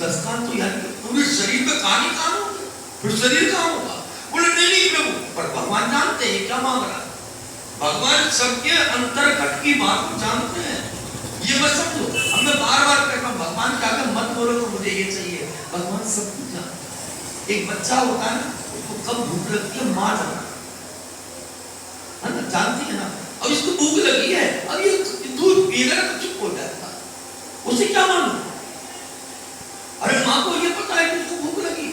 10 कान तो यानी पूरे शरीर में कान ही कान होंगे, फिर शरीर कहाँ होगा? बोले नहीं प्रभु, पर भगवान जानते हैं क्या मांग रहा है। भगवान सबके अंतर घट की बात को जानते हैं, ये मत समझो। अब मैं बार बार कहता हूँ भगवान क्या कर मत बोलो तो मुझे ये चाहिए, भगवान सब कुछ जानता है। एक बच्चा होता है ना, उसको कब भूख लगती है माँ जानती है ना, जानती है ना। अब इसको भूख लगी है, अब ये दूध पिएगा तो चुप हो जाएगा, उसे क्या मालूम? अरे माँ को ये पता है कि उसको भूख लगी,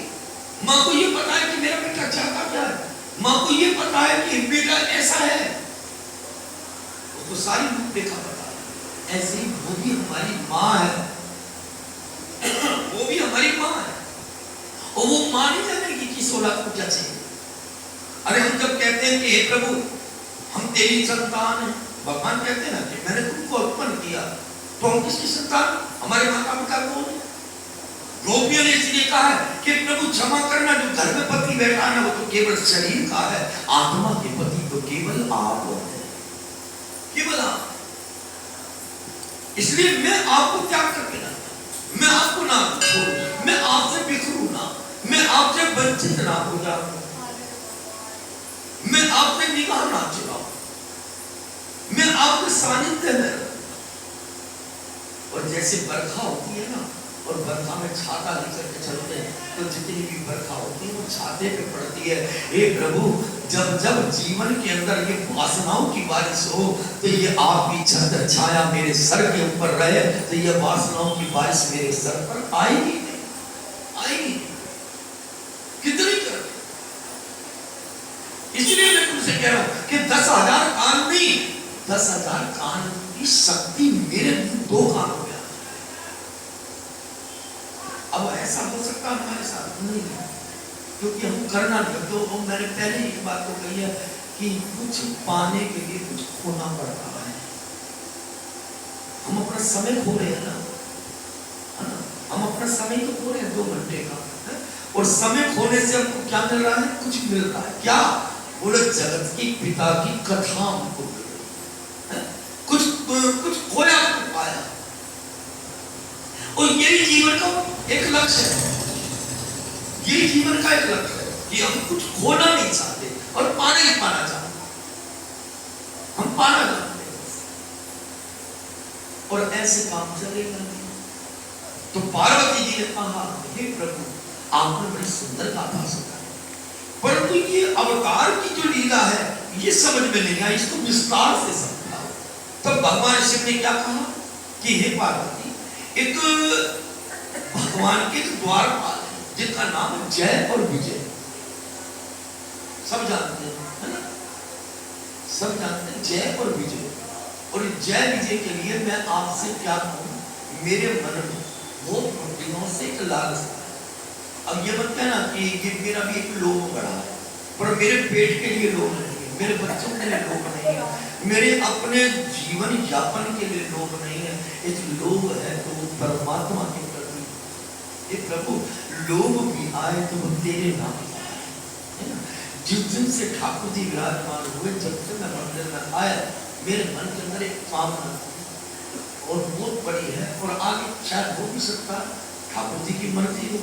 माँ को ये पता है कि मेरा बेटा चाहता क्या है, माँ को ये पता है कि बेटा ऐसा है, उसको सारी रूपरेखा पता है। ऐसे ही वो भी हमारी माँ है, वो भी हमारी माँ है, और वो माँ नहीं जानेगी किस औलाद को क्या चाहिए। अरे हम जब कहते हैं कि हे प्रभु हम तेरी संतान हैं, भगवान कहते हैं ना कि मैंने तुमको उत्पन्न किया, तो हम किसकी संतान? हमारे माता पिता कौन है? गोपियों ने इसलिए कहा है कि प्रभु क्षमा करना, जो घर में पति बैठा है वो तो केवल शरीर का है, आत्मा के पति तो केवल आप है, केवल आप। इसलिए मैं आपको त्याग करके ना, मैं आपको ना छोड़ू, मैं आपसे बिखरू ना, मैं आपसे वंचित ना हो जाऊं, मैं आपसे निगाह ना चुराऊं, मैं आपके सानिध्य में रहूं। और जैसे बरखा होती है ना, और बरखा में छाता लेकर के चलते हैं, तो जितनी भी बरखा होती है वो छाते पे पड़ती है। हे प्रभु जब जब जीवन के अंदर ये वासनाओं की बारिश हो, तो ये आपकी छत्र छाया मेरे सर के ऊपर रहे, तो ये वासनाओं की बारिश मेरे सर पर आएगी नहीं, आएगी कितनी कर। इसलिए मैं तुमसे कह रहा हूं कि 10,000 कान नहीं, 10,000 कान की शक्ति मेरे 2 कान हो गया। अब ऐसा हो सकता है हमारे साथ नहीं, क्योंकि हम करना नहीं। तो मैंने पहले एक बात तो कही है कि कुछ पाने के लिए कुछ खोना पड़ रहा है। हम अपना समय खो रहे हैं ना, है ना? हम अपना समय तो खो रहे हैं 2 घंटे का, है? और समय खोने से हमको क्या मिल रहा है? कुछ मिल रहा है। क्या? बोले जगत के पिता की कथा हमको मिल रही है, कुछ खोया कुछ पाया। और यही जीवन का एक लक्ष्य है, यही जीवन का एक लक्ष्य है कि हम कुछ खोना नहीं चाहते और पाना ही पाना चाहते, हम पाना चाहते हैं, और ऐसे काम चलेगा नहीं। तो पार्वती जी ने कहा हे प्रभु आपने बड़ी सुंदर गाथा सुनाई, परंतु ये अवतार की जो लीला है ये समझ में नहीं आई, इसको विस्तार से समझाओ। तब भगवान शिव ने क्या कहा कि हे पार्वती, एक भगवान के द्वारपाल है जिनका नाम जय और विजय, सब जानते हैं, है ना? सब जानते हैं जय और विजय। और जय विजय के लिए मैं आपसे क्या कहूं, मेरे मन में बहुत दिनों से एक लालसा है। अब ये मत कहना कि ये मेरा भी एक लोभ बढ़ा है, पर मेरे पेट के लिए लोभ नहीं है, मेरे बच्चों के लिए लोभ नहीं है, मेरे अपने जीवन यापन के लिए लोभ नहीं है। एक लोभ है तो परमात्मा के प्रति, ये प्रभु लोभ भी आए तो वो तेरे नाम है ना। जिस दिन से ठाकुर जी विराजमान हुए, जब से मैं मंदिर में आया, मेरे मन के अंदर एक कामना और बहुत बड़ी है, और आगे शायद हो भी सकता है, ठाकुर जी की मर्जी हो।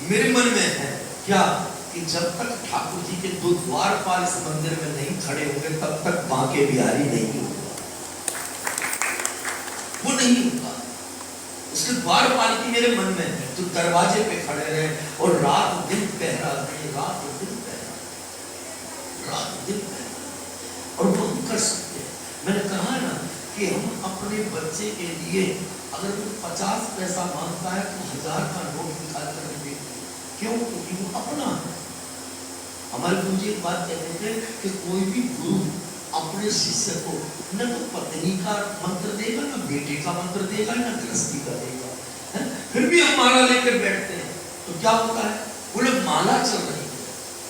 मेरे मन में है क्या कि जब तक ठाकुर जी के 2 द्वारपाल इस मंदिर में नहीं खड़े होंगे तब तक बांके बिहारी नहीं होगा, वो नहीं होगा। उसके द्वारपाल की मेरे मन में है तो दरवाजे पे खड़े रहे और रात दिन पहरा दें, रात दिन पहरा, रात दिन पहरा, और वो हम कर सकते हैं। मैंने कहा ना कि हम अपने बच्चे के लिए अगर वो 50 पैसा मांगता है तो 1000 का नोट निकाल कर देते। क्यों? क्योंकि वो अपना है। हमारे गुरु जी एक बात कहते थे कि कोई भी गुरु अपने शिष्य को न तो पत्नी का मंत्र देगा, न बेटे का मंत्र देगा, न गृहस्थी का देगा, है? फिर भी हम माला लेकर बैठते हैं तो क्या होता है? बोले माला चल रही है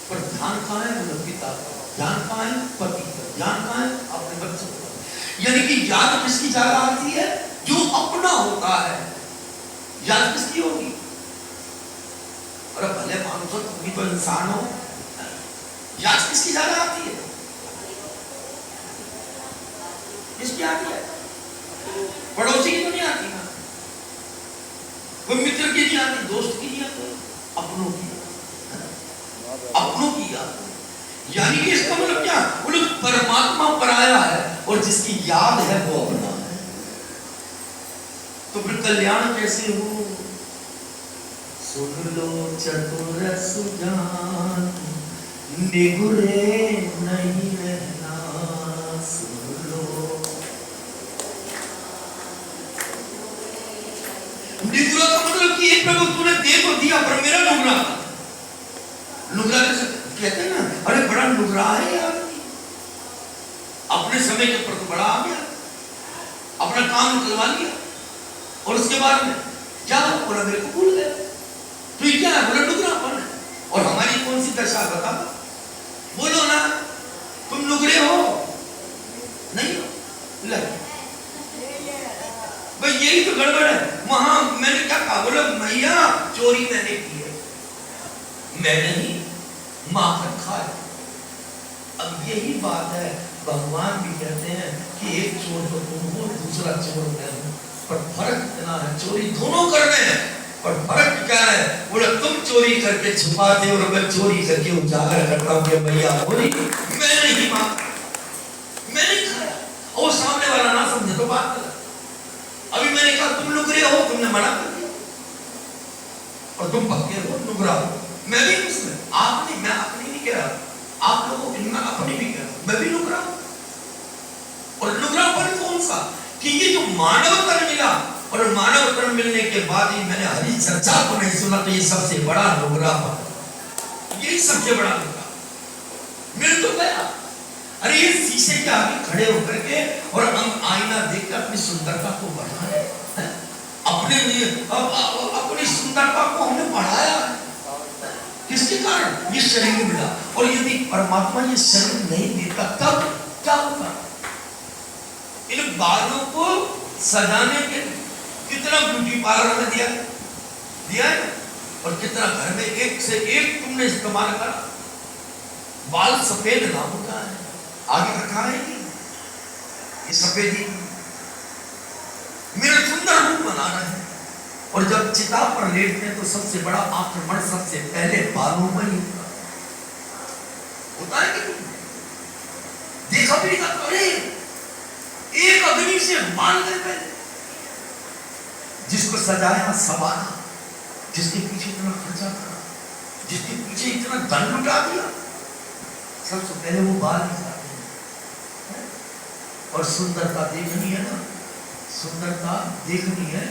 पर ध्यान कहाँ है? बोले पिता का। ध्यान कहाँ है? पति का। ध्यान कहाँ है? अपने बच्चों का। यानी कि याद किसकी ज्यादा आती है? जो अपना होता है। याद किसकी होगी? अरे भले मानुष हो, तुम भी तो इंसान हो, याद किसकी ज्यादा आती है? किसकी आती है? पड़ोसी की तो नहीं आती ना। कोई मित्र की नहीं आती, दोस्त की नहीं आती, अपनों की, अपनों की याद। यानी कि इसका मतलब क्या, वो लोग परमात्मा पराया है और जिसकी याद है वो अपना है। तो फिर कल्याण कैसे हो? सुन लो चतुर सुजान, निगुरे नहीं रहना। सुन लो, निगुरा का मतलब कि प्रभु तूने दे तो दिया पर मेरा नुगरा, नुगरा कहते हैं ना, अरे बड़ा नुगरा है यार, अपने समय के ऊपर तो बड़ा आ गया, अपना काम निकलवा लिया और उसके बाद में क्या बोला, मेरे को भूल गया। तो ये क्या है, बोला नुगरापन है। और हमारी कौन सी दशा बता, बोलो ना, तुम नुगरे हो नहीं हो? लग भाई यही तो गड़बड़ है। वहां मैंने क्या कहा, बोला मैया चोरी मैंने की है, मैंने ही माफ रखा है। अब यही बात है, भगवान भी कहते हैं कि एक चोर तो तुम हो, दूसरा चोर मैं हूं, पर फर्क इतना है, चोरी दोनों कर रहे हैं, पर फर्क क्या है, बोला तुम चोरी करके छुपाते हो और मैं चोरी करके उजागर करता हूं कि भैया बोली मैंने ही माफ, मैंने खाया। और सामने वाला ना समझे तो बात कर। अभी मैंने कहा तुम नुगरे हो, तुमने मना कर दिया, और तुम पक्के हो, नुगरा हो। मैं भी उसमें, आप नहीं, मैं अपनी नहीं कह रहा, आप लोगों की मैं अपनी भी कह रहा हूं, मैं भी नुगरा हूं। और नुगरापन कौन सा, कि ये जो मानव तन मिला, और मानव तन मिलने के बाद ही मैंने हरी चर्चा को नहीं सुना, तो ये सबसे बड़ा नुगरापन, यही सबसे बड़ा नुगरा मिल तो गया। अरे ये शीशे के आगे खड़े होकर के और हम आईना देखकर अपनी सुंदरता को बढ़ाए, अपने लिए अपनी सुंदरता को हमने बढ़ाया, किसके कारण, ये शरीर मिला। और यदि परमात्मा ये शरीर नहीं देता तब क्या होगा? इन बालों को सजाने के कितना ब्यूटी पार्लर में दिया है, और कितना घर में एक से एक तुमने इस्तेमाल करा। बाल सफेद ना होता है, आगे रखा है ये सफेदी मेरा सुंदर रूप बना रहे हैं। और जब चिता पर लेटते हैं तो सबसे बड़ा आक्रमण सबसे पहले बालों पर ही होता है कि देखा भी नहीं, अरे एक अग्नि से बाल गए पहले, जिसको सजाया सवारा, जिसके पीछे इतना खर्चा करा, जिसके पीछे इतना धन लुटा दिया, सबसे पहले वो बाल निकालते हैं। और सुंदरता देखनी है ना, सुंदरता देखनी है,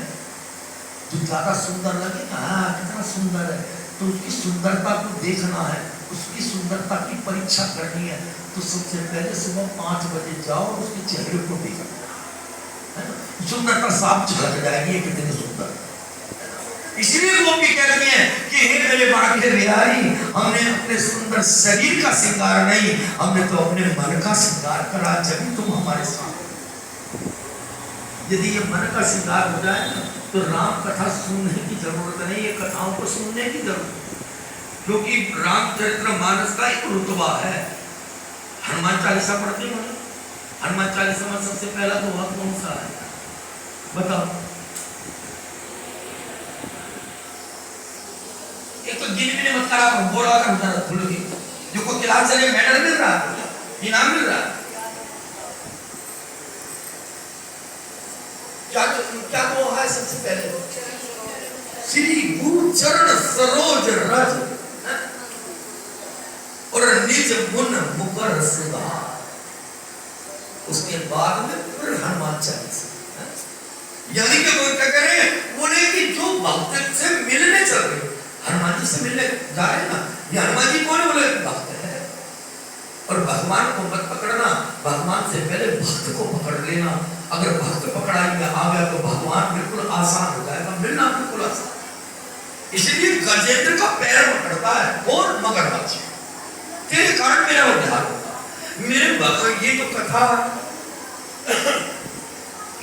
जो ज्यादा सुंदर लगे ना, हाँ कितना सुंदर है, तो उसकी सुंदरता को देखना है, उसकी सुंदरता की परीक्षा करनी है। तो सबसे पहले सुबह 5 बजे जाओ और उसके चेहरे को देखना है ना, सुंदरता साफ झलक जाएगी कितने सुंदर। इसलिए वो भी कहती है कि हे मेरे बाके बिहारी, हमने अपने सुंदर शरीर का श्रृंगार नहीं, हमने तो अपने मन का श्रृंगार करा, जब तुम हमारे साथ। यदि ये मन का श्रृंगार हो जाए ना, तो राम कथा सुनने की जरूरत नहीं, ये कथाओं को सुनने की जरूरत, क्योंकि रामचरित्र मानस का एक रुतबा है। हनुमान चालीसा पढ़ते हो, हनुमान चालीसा में सबसे पहला तो वह कौन सा है बताओ? एक तो गिन भी मत करा, बोला का उतारा भूल गई, जो को क्लास चले मेडल मिल रहा है, इनाम मिल रहा है, क्या तो है सबसे पहले श्री गुरु चरण सरोज रज और निज मुन मुकर सुधार, उसके बाद में फिर हनुमान चालीसा। यानी कि वो क्या करें, बोले कि जो भक्त से मिलने चल रहे, हनुमान जी से मिलने जा रहे ना, ये हनुमान जी कौन बोले, भक्त है। और भगवान को मत पकड़ना, भगवान से पहले भक्त को पकड़ लेना। अगर भक्त पकड़ाएंगे आ गया तो भगवान बिल्कुल आसान हो जाएगा, मिलना बिल्कुल आसान। इसलिए गजेंद्र का पैर पकड़ता है और मगरमच्छ, तेरे कारण मेरा उद्धार होगा। मेरे भक्त ये जो कथा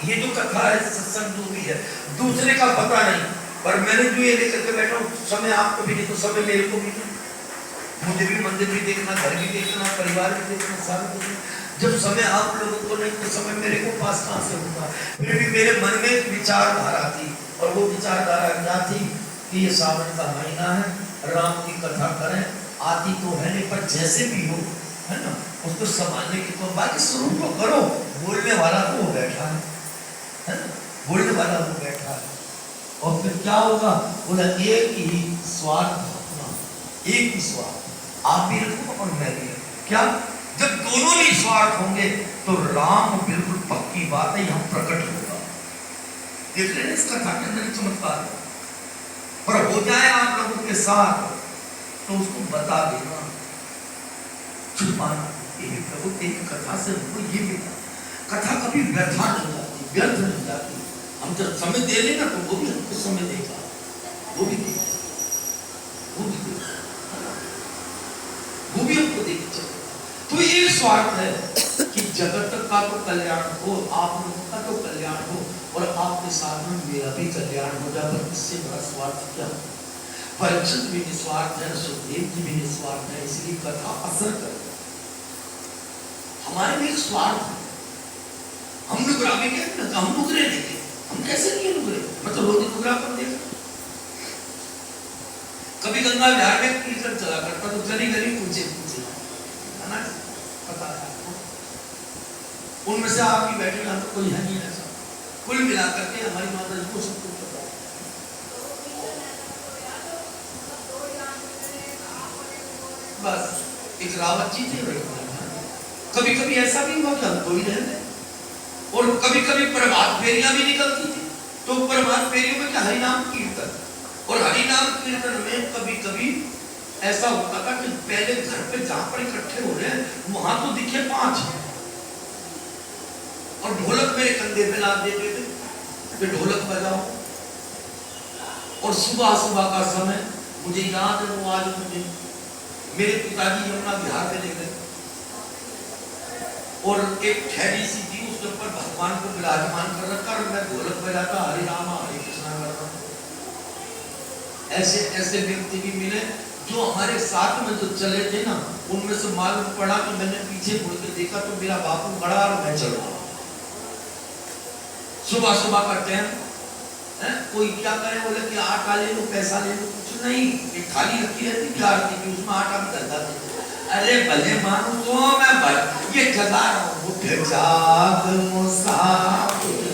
ये जो कथा है सत्संग जो भी है, दूसरे का पता नहीं, पर मैंने जो ये लेकर के बैठा हूँ, समय आपको भी नहीं तो समय मेरे को भी नहीं। मुझे भी मंदिर भी देखना, घर भी देखना, परिवार भी देखना, सारा देखना। जब समय आप लोगों को नहीं तो समय मेरे को पास कहाँ से होगा? फिर भी मेरे मन में विचारधारा थी और वो विचारधारा क्या थी कि ये सावन का महीना है, राम की कथा करें, आती तो है नहीं पर जैसे भी हो, है ना, उसको संभालने की तो बाकी शुरू तो करो, बोलने वाला तो वो बैठा है ना, बोलने वाला वो बैठा है। और फिर क्या होगा, बोला एक ही स्वार्थ अपना, एक ही स्वार्थ, आप भी रखो और मैं भी रखूं। क्या जब दोनों ही स्वार्थ होंगे तो राम बिल्कुल पक्की बात है यहाँ प्रकट होगा। देख रहे हैं इस कथा के अंदर चमत्कार, पर हो जाए आप लोगों के साथ तो उसको बता देना, छुपाना। ये प्रभु तेरी कथा से हमको ये मिला, कथा कभी व्यर्था नहीं जाती, व्यर्थ नहीं जाती। हम जब समय दे लेना तो वो भी हमको समय देगा, वो भी देगा, वो भी देगा, वो भी हमको देगा। तो एक स्वार्थ है कि जगत का तो कल्याण हो, आप लोगों का तो कल्याण हो और आपके साथ में मेरा भी कल्याण हो जाए, पर इससे बड़ा स्वार्थ क्या? परीक्षित भी निस्वार्थ है, सुखदेव जी भी निस्वार्थ है, इसलिए कथा असर कर। हमारे में एक स्वार्थ है, हम नुकरा में क्या, हम नुकरे नहीं, हम कैसे नहीं नुकरे, मतलब रोटी नुकरा पर देख। कभी गंगा विहार में कीर्तन चला करता तो गली गली पूछे पूछे, है ना, पता है उनमें से आप भी बैठे ना तो कोई है नहीं ऐसा, कुल मिला करके हमारी माता जी को सब कुछ पता है। बस एक रावत जी थे, कभी कभी ऐसा भी हुआ कि हम तो ही रहते, और कभी कभी प्रभात फेरियां भी निकलती थी, तो प्रभात फेरियों में क्या हरिनाम कीर्तन, और हरिनाम कीर्तन में कभी कभी ऐसा होता था कि पहले घर पे जहां पर इकट्ठे हो रहे हैं वहां तो दिखे 5 और ढोलक मेरे कंधे पे लाद देते थे कि ढोलक बजाओ। और सुबह सुबह का समय मुझे याद है, वो आज मुझे मेरे पिताजी यमुना बिहार में ले गए और एक ठहरी सी थी, उसके ऊपर भगवान को विराजमान कर रखा और मैं ढोलक बजाता हरे रामा हरे कृष्णा कर रहा। ऐसे ऐसे व्यक्ति भी मिले जो हमारे साथ में जो चले थे ना, उनमें से मालूम पड़ा कि मैंने पीछे मुड़ के देखा तो मेरा बापू बड़ा और मैं चल रहा। सुबह सुबह का टाइम है, कोई क्या करे, बोले कि आटा ले लो, पैसा ले लो, कुछ नहीं, एक थाली रखी रहती थी आरती की, उसमें आटा भी डलता था। अरे भले मानो तो मैं भाई ये जगा रहा हूँ, उठ जाग मुसाफिर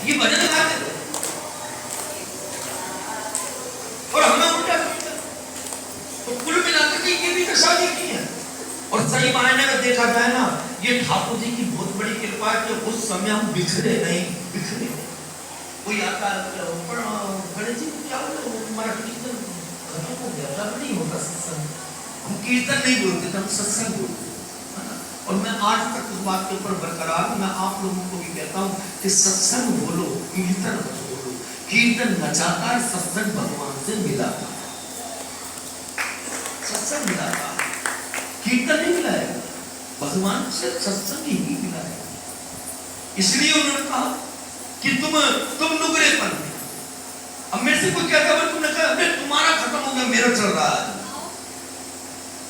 ये भजन गाते थे और हमें उल्टा तो कुल मिलाकर के ये भी शादी की है। और सही मायने में देखा जाए ना, ये ठाकुर जी की बहुत बड़ी कृपा है कि उस समय हम बिखरे नहीं, बिखरे कोई आता बड़े जी क्या बोले, हमारा कीर्तन खत्म हो गया था, नहीं होता सत्संग, हम कीर्तन नहीं बोलते थे, हम सत्संग बोलते। और मैं आज तक उस बात के ऊपर बरकरार हूं, मैं आप लोगों को भी कहता हूं कि सत्संग बोलो, कीर्तन मत बोलो। कीर्तन नचाता है, सत्संग भगवान से मिलाता है, सत्संग मिलाता है, कीर्तन नहीं मिलाएगा, भगवान से सत्संग ही मिलाएगा। इसलिए उन्होंने कहा कि तुम नुकरे पन। अब मेरे से कोई कहता है, तुमने कहा अरे तुम्हारा खत्म हो गया, मेरा चल रहा है।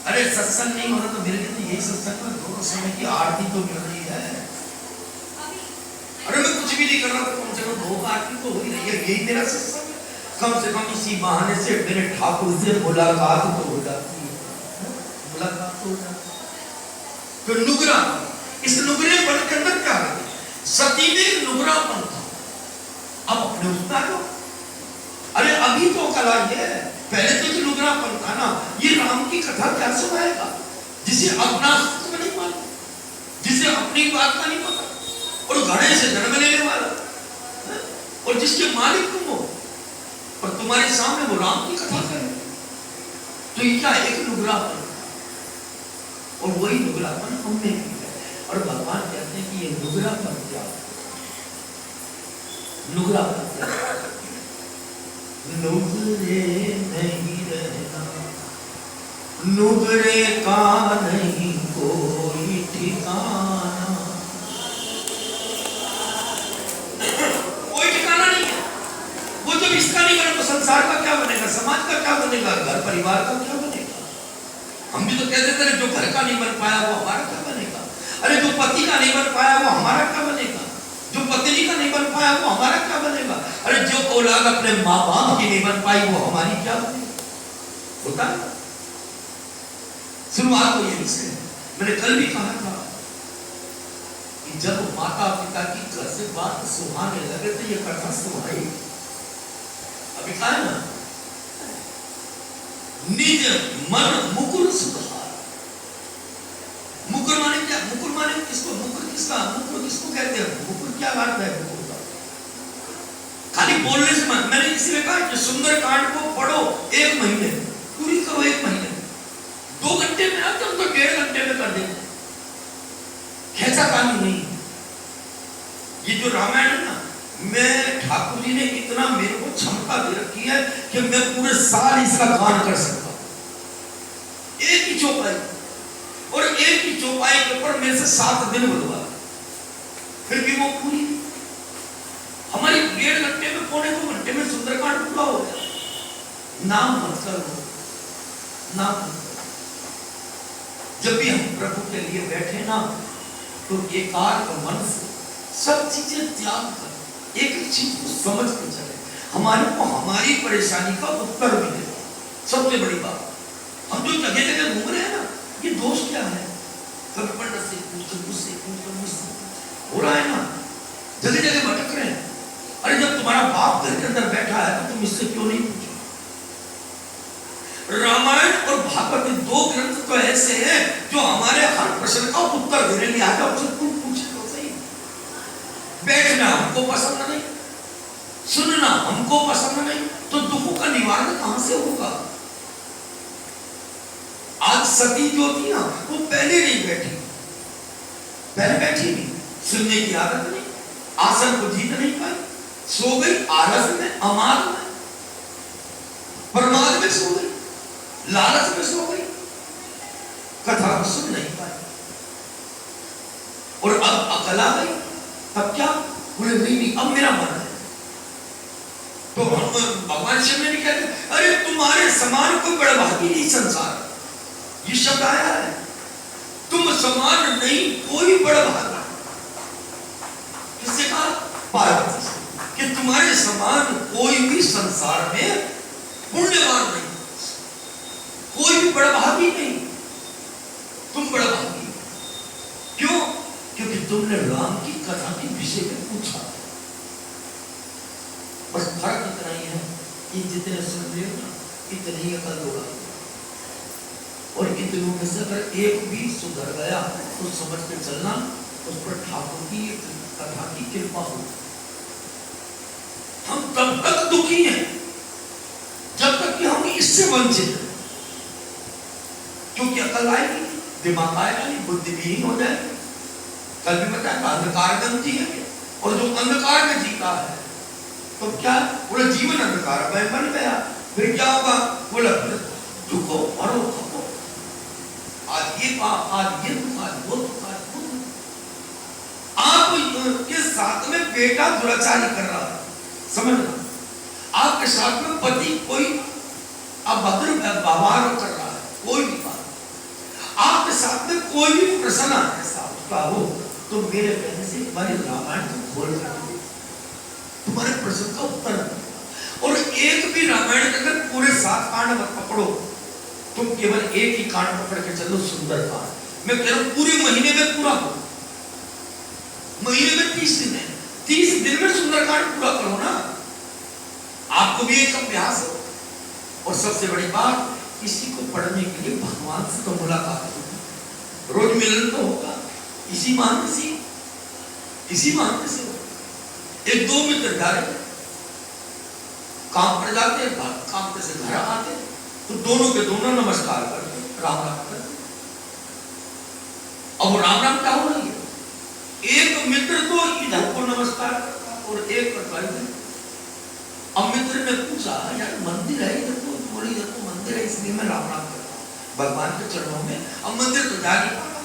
अरे सत्संग नहीं हो रहा तो मेरे लिए तो यही सत्संग है, दोनों समय की आरती तो मिल रही है। अरे मैं कुछ भी नहीं कर रहा, तो कम से कम 2 आरती तो हो ही रही है, यही मेरा सत्संग है। कम से कम इसी बहाने से मेरे ठाकुर से मुलाकात तो हो जाती है, मुलाकात तो हो जाती है। तो नुगरा, इस नुगरेपन के अंदर क्या है, सती में नुगरापन था, अब अपने उसमें आ जाओ। अरे अभी तो कला ये है, पहले तो जो नुगरापन था ना, ये राम की कथा क्या सुनाएगा जिसे अपना अस्तित्व नहीं मालूम, जिसे अपनी बात का नहीं पता, और घड़े से जन्म लेने वाला, और जिसके मालिक तुम हो, और तुम्हारे सामने वो राम की कथा करे, तो ये क्या एक नुगरापन, और वही नुगरापन हमने की है। और भगवान कहते हैं कि ये नुगरापन क्या, नुगरापन क्या, नुगरे नहीं रहना, नुगरे का नहीं कोई ठिकाना, कोई ठिकाना नहीं है। वो जब इसका नहीं बने तो संसार का क्या बनेगा, समाज का क्या बनेगा, घर परिवार का क्या बनेगा। हम भी तो तो कहते थे जो घर का नहीं बन पाया वो हमारा क्या बनेगा, अरे जो पति का नहीं बन पाया वो हमारा क्या बनेगा, जो पत्नी का नहीं बन पाया वो हमारा क्या बनेगा, अरे जो औलाद अपने माँ बाप की नहीं बन पाई वो हमारी क्या बनेगी। होता है शुरुआत तो यही से। मैंने कल भी कहा था कि जब माता पिता की घर से बात सुहाने लगे तो ये कथा सुहाई। अभी कहा है ना, निज मन मुकुर सुधार। मुकुर माने क्या, मुकुर माने किसको, मुकुर किसका, मुकुर किसको कहते हैं, मुकुर क्या बात है मुकुर का, खाली बोलने से मन। मैंने इसलिए कहा कि सुंदर कांड को पढ़ो 1 महीने, पूरी करो 1 महीने, 2 घंटे में आते हम तो 1.5 घंटे में कर देते, खेचा कहानी नहीं। ये जो रामायण है ना, मैं ठाकुर जी ने इतना मेरे को क्षमता दे रखी है कि मैं पूरे साल इसका गान कर सकता हूं। एक ही चौपाई, और एक ही चौपाई के ऊपर मेरे से 7 दिन बुलवा, फिर भी वो पूरी हमारी 1.5 घंटे में, 1.25 घंटे में सुंदरकांड पूरा हो गया। नाम मत करो, नाम मत करो। जब भी हम प्रभु के लिए बैठे ना तो एकाग्र मन से सब चीजें त्याग कर एक चीज को समझ के चले, हमारे को हमारी परेशानी का उत्तर मिलेगा। सबसे बड़ी बात, हम जो जगह जगह घूम रहे हैं ना, ये दोष क्या है, कभी पंडित से पूछ, मुझसे पूछ, मुझसे हो रहा है ना, जगह जगह भटक रहे हैं। अरे जब तुम्हारा बाप घर के अंदर बैठा है तो तुम इससे क्यों नहीं पूछो। रामायण और भागवत 2 ग्रंथ तो ऐसे हैं जो हमारे हर प्रश्न का उत्तर देने लिए आता है। तुम पूछे तो सही। बैठना हमको पसंद नहीं, सुनना हमको पसंद नहीं, तो दुखों का निवारण कहां से होगा। आज सती जो थी ना, वो पहले नहीं बैठी, पहले बैठी नहीं, सुनने की आदत नहीं, आसन को जीत नहीं पाई, सो गई आलस में, अमाद में, प्रमाद में सो गई, लालच में सो गई, कथा को सुन नहीं पाई। और अब अकल आ गई, तब क्या बोले, नहीं अब मेरा मन है। तो भगवान शिव ने कहते, अरे तुम्हारे समान कोई बड़ा भागी नहीं संसार, ये शब्द आया है, तुम समान नहीं कोई बड़ा भागा। किससे कहा, पार्वती से, कि तुम्हारे समान कोई भी संसार में पुण्यवान नहीं, कोई भी बड़ा भागी नहीं, तुम बड़ा भागी। क्यों, क्योंकि तुमने राम की कथा के विषय में पूछा। बस फर्क इतना ही है कि जितने सुन लियो ना, इतने ही अकल होगा, और इतनों में से अगर एक भी सुधर गया तो समझ के चलना उस पर ठाकुर की कथा की कृपा हो। हम तब तक दुखी हैं जब तक कि हम इससे वंचित हैं, क्योंकि अकल आएगी, दिमाग आएगा नहीं, बुद्धि विहीन हो जाएगी। कल भी बताया अंधकार में जिएंगे, और जो अंधकार में जीता है तो क्या, बोला जीवन अंधकार में बन गया, फिर क्या होगा, बोला दुखो मरो खपो, आज ये पाप, आज ये दुख, आज वो दुख, आज वो दुख। आपके साथ में बेटा दुराचारी कर रहा है, समझना, आपके साथ में पति कोई अभद्र व्यवहार कर रहा है, कोई भी बात, आपके साथ में कोई भी प्रश्न ऐसा उसका हो, तो मेरे कहने से हमारे रामायण को खोल कर तुम्हारे प्रश्न का उत्तर है। और एक भी रामायण के अंदर पूरे 7 कांड मत पकड़ो, तुम केवल एक ही कांड पकड़ के चलो, सुंदर कांड। मैं कह रहा हूं पूरे महीने में पूरा हो, महीने में 30 दिन है, 30 दिन में सुंदर कांड पूरा करो ना, आपको भी एक अभ्यास हो। और सबसे बड़ी बात, इसी को पढ़ने के लिए भगवान से तो मुलाकात होगी, रोज मिलन तो होगा, इसी मानते से, इसी मानते से। 1-2 मित्र जा रहे काम पर जाते, काम पे से घर आते, तो दोनों के दोनों नमस्कार करते, राम राम करते। अब वो राम राम क्या हो रही है, एक मित्र तो इधर को नमस्कार करता और एक करता इधर। अब मित्र ने पूछा, यार मंदिर है इधर तो, बोले इधर तो मंदिर है, इसलिए मैं राम राम करता हूँ भगवान के चरणों में। अब मंदिर तो जा नहीं पाता,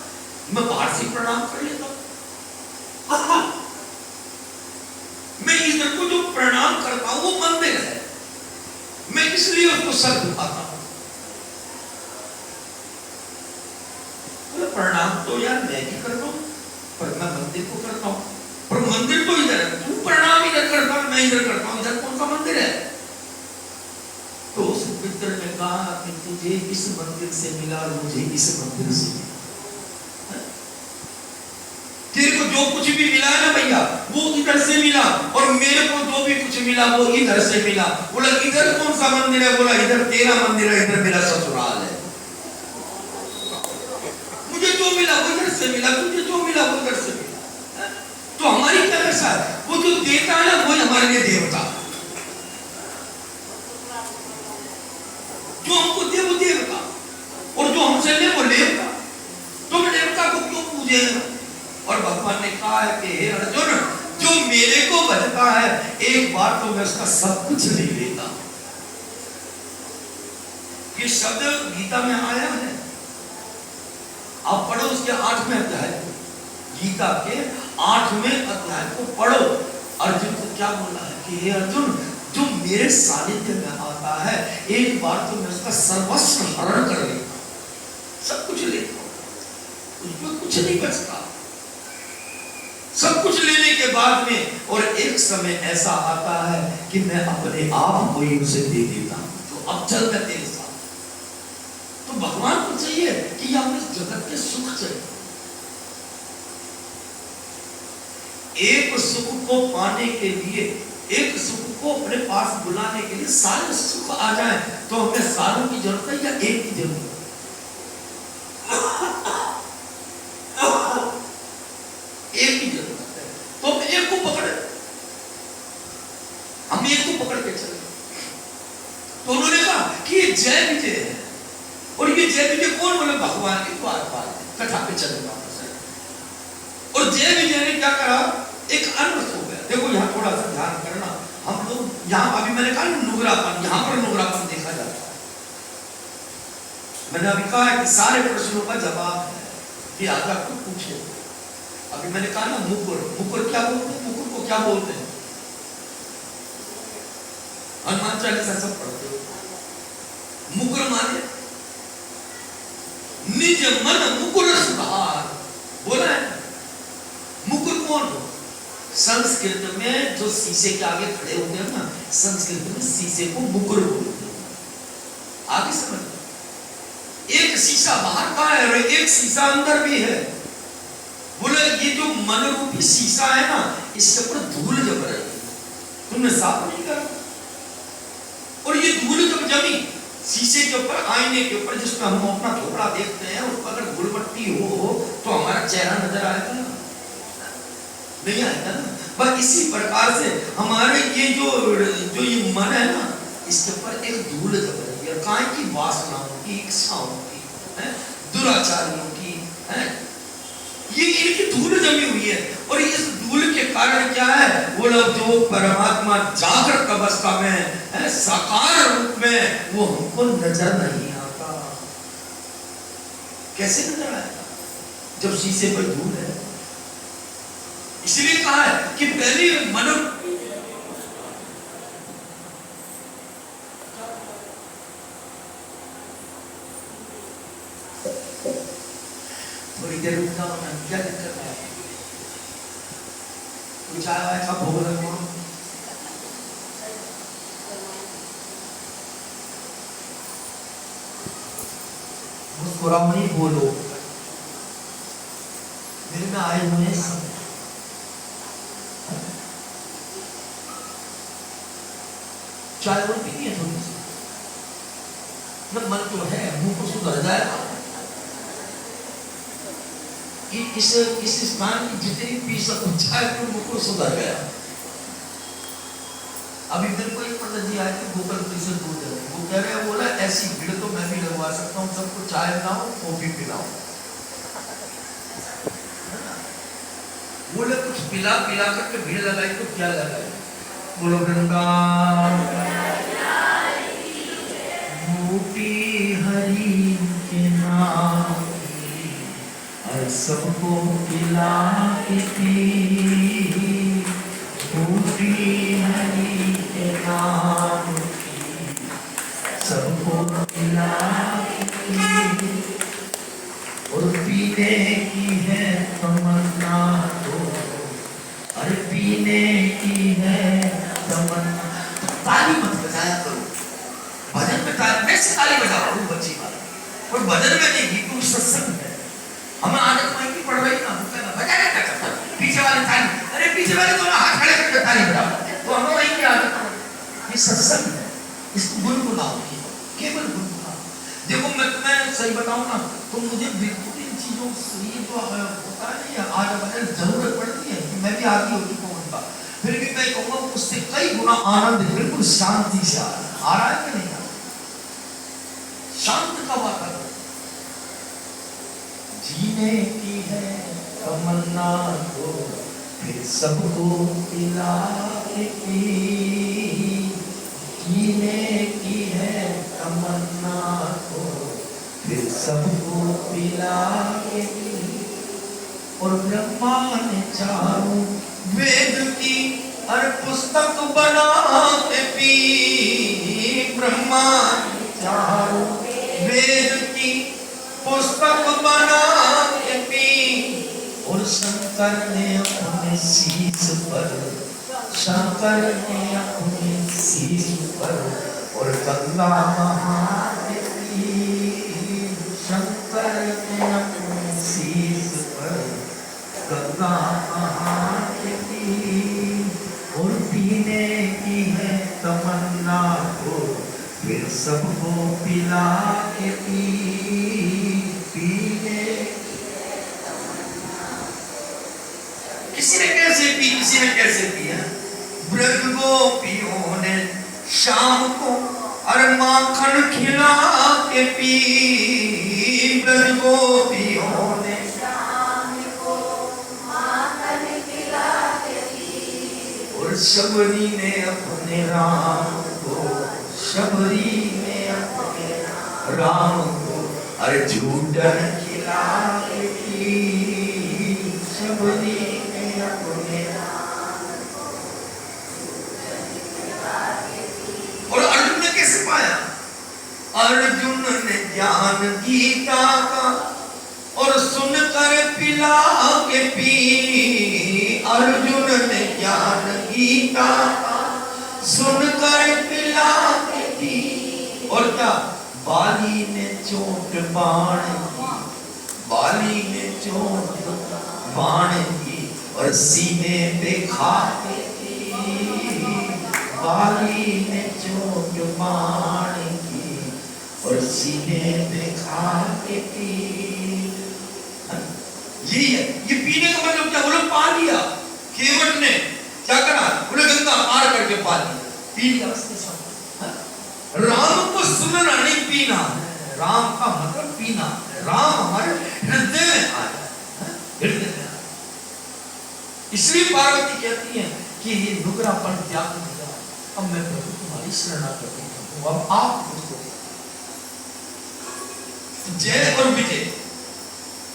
मैं बाहर से प्रणाम कर लेता हूँ। मैं इधर को जो प्रणाम करता हूं वो मंदिर है, मैं इसलिए उसको सर झुकाता हूं। तो यार मैं भी करता हूँ, पर मैं मंदिर को करता हूँ, पर मंदिर तो इधर है, तू प्रणाम इधर करता है, मैं इधर करता हूँ, इधर कौन सा मंदिर है? तो उस मित्र ने कहा कि तुझे इस मंदिर से मिला और मुझे इस मंदिर से मिला। तेरे को जो कुछ भी मिला है ना भैया, वो इधर से मिला, और मेरे को जो भी कुछ मिला वो इधर से मिला। बोला इधर कौन सा मंदिर है? बोला इधर तेरा मंदिर है, इधर मेरा ससुराल है। मुझे जो मिला वो इधर से मिला, तुझे जो मिला वो इधर से मिला। तो हमारी क्या दशा है? वो जो देता है ना, वही हमारे लिए देवता, जो हमको दे वो देवता, और जो हमसे ले वो लेवता। तुम देवता को क्यों पूजे? और भगवान ने कहा है कि हे अर्जुन, जो मेरे को बचता है एक बार तो मैं उसका सब कुछ ले लेता। ये शब्द गीता में आया है, आप पढ़ो उसके 8वें अध्याय, गीता के 8वें अध्याय को पढ़ो। अर्जुन को क्या बोला है कि हे अर्जुन, जो मेरे सानिध्य में आता है एक बार तो मैं उसका सर्वस्व हरण कर लेता, सब कुछ लेता, उसमें कुछ नहीं बचता, सब कुछ लेने के बाद में। और एक समय ऐसा आता है कि मैं अपने आप को ही उसे दे देता हूं, तो अब चल मैं तेरे साथ। तो भगवान को चाहिए कि हम इस जगत के सुख चाहिए, एक सुख को पाने के लिए, एक सुख को अपने पास बुलाने के लिए सारे सुख आ जाए तो हमें सारों की जरूरत है या एक की जरूरत है? एक की जरूरत है, तो हम एक को पकड़े, हम एक को पकड़ के चले। तो उन्होंने कहा कि ये जय विजय है, और ये जय विजय कौन? बोले भगवान के द्वार पाल कथा पे चले वापस। और जय विजय ने क्या करा? एक अनर्थ हो गया। देखो यहाँ थोड़ा सा ध्यान करना, हम लोग यहाँ अभी मैंने कहा नुगरापन, यहाँ पर नुगरापन देखा जाता है। मैंने अभी कहा है कि सारे प्रश्नों का जवाब है कि आजा को पूछे। अभी मैंने कहा ना मुकुर, मुकुर क्या बोलते हैं? मुकुर को क्या बोलते हैं? हनुमान चालीसा सब पढ़ते हो। मुकुर माने निज मन मुकुर सुधार, बोला है। मुकुर कौन हो? संस्कृत में जो शीशे के आगे खड़े होते हैं ना, संस्कृत में शीशे को मुकुर बोलते हैं। आगे समझ, एक शीशा बाहर का है और एक शीशा अंदर भी है। बोले ये जो मन रूपी शीशा है ना, इसके ऊपर धूल जम रही है, तुमने साफ नहीं करा। और ये धूल जब जमी शीशे के ऊपर, आईने के ऊपर, जिसमें हम अपना थोपड़ा देखते हैं, उस पर अगर धूल मट्टी हो तो हमारा चेहरा नजर आएगा ना? नहीं आएगा ना। बस इसी प्रकार से हमारे ये जो ये मन है ना, इसके ऊपर एक धूल जम रही है, काय की वासनाओं की, इच्छाओं की, दुराचारियों की, ये इनकी धूल जमी हुई है। और इस धूल के कारण क्या है? वो लोग जो परमात्मा जागृत अवस्था में साकार रूप में, वो हमको नजर नहीं आता। कैसे नजर आएगा जब शीशे पर धूल है? इसलिए कहा है कि पहले मन, थोड़ी देर रुकना होना, क्या दिक्कत है? कुछ आया है सब भोग रहे हो? मुस्कुराओ नहीं, बोलो। मेरे में आए हुए हैं सब। चाय और पीनी है थोड़ी सी ना, मन तो है, मुंह को सुधर जाएगा। इस स्थान की जितनी पी सको चाय, तो मुंह को सुधर गया। अभी मेरे को एक पंडित जी आए थे गोकर्ण परिषद बोल रहे, वो कह रहे हैं, बोला ऐसी भीड़ तो मैं भी लगवा सकता हूँ, सबको चाय पिलाओ, कॉफी पिलाओ। बोले कुछ पिला पिला करके भीड़ लगाई तो क्या लगाई? बोलो वृंदावन मोटी हरि के नाम, और सबको पिला के मोटी हरि के नाम, सबको पिला के, और पीने की पीछे वाले दोनों हाथ खड़े करके ताली बजाओ, तो हम वही क्या ये सत्संग है, इसको गुनगुनाओ, केवल गुनगुनाओ। देखो मैं तुम्हें सही बताऊं ना, तो मुझे बिल्कुल इन चीजों से ये जो होता है ना, आज हमारे जरूरत पड़ती है कि मैं भी आदि हो चुका हूँ इनका, फिर भी मैं कहूँगा उससे कई गुना आनंद बिल्कुल शांति से आ रहा है कि नहीं आ रहा? शांत का वातावरण, जीने की है तमन्ना को फिर सबको पिला के पी, जीने की है तमन्ना को फिर सबको पिला के पी। और ब्रह्मा ने चारों वेद की हर पुस्तक बना के पी, ब्रह्मा ने चारों वेद की पुस्तक बना के पी। और शंकर ने अपने शीश पर, शंकर ने अपने शीश पर और गंगा नहा के पी, शंकर ने अपने शीश पर गंगा नहा के पी। और पीने की है तमन्ना को फिर सबको पिला के पी, पीने किसी ने कैसे पी, किसी ने कैसे पिया। ब्रज गोपियों ने शाम को और माखन खिला के पी, ब्रज गोपियों ने शाम को माखन खिला के पी। और शबरी ने अपने राम को, शबरी ने अपने राम को अरे झूठन खिला के पी, शबरी ने अपने राम को। और अर्जुन ने कैसे पाया? अर्जुन ने ज्ञान गीता का और सुनकर पिला के पी, अर्जुन ने ज्ञान गीता का सुनकर पिला के पी। और क्या बाली ने चोट बाण की, बाली ने चोट बाण की और सीने पे खा के पी, बाली ने चोट बाण की और सीने पे खा के पी। यही है, ये पीने का मतलब क्या? बोलो पा लिया। केवट ने क्या करा? बोले गंगा पार करके पा लिया, पी लिया उसके साथ। राम को सुनना नहीं पीना, राम का मतलब पीना। राम हमारे हृदय में आया, हृदय में आया। इसलिए पार्वती कहती है कि ये नुगरापन त्याग दिया, अब मैं प्रभु तुम्हारी शरणागति हूं, अब आप मुझको। जय और विजय,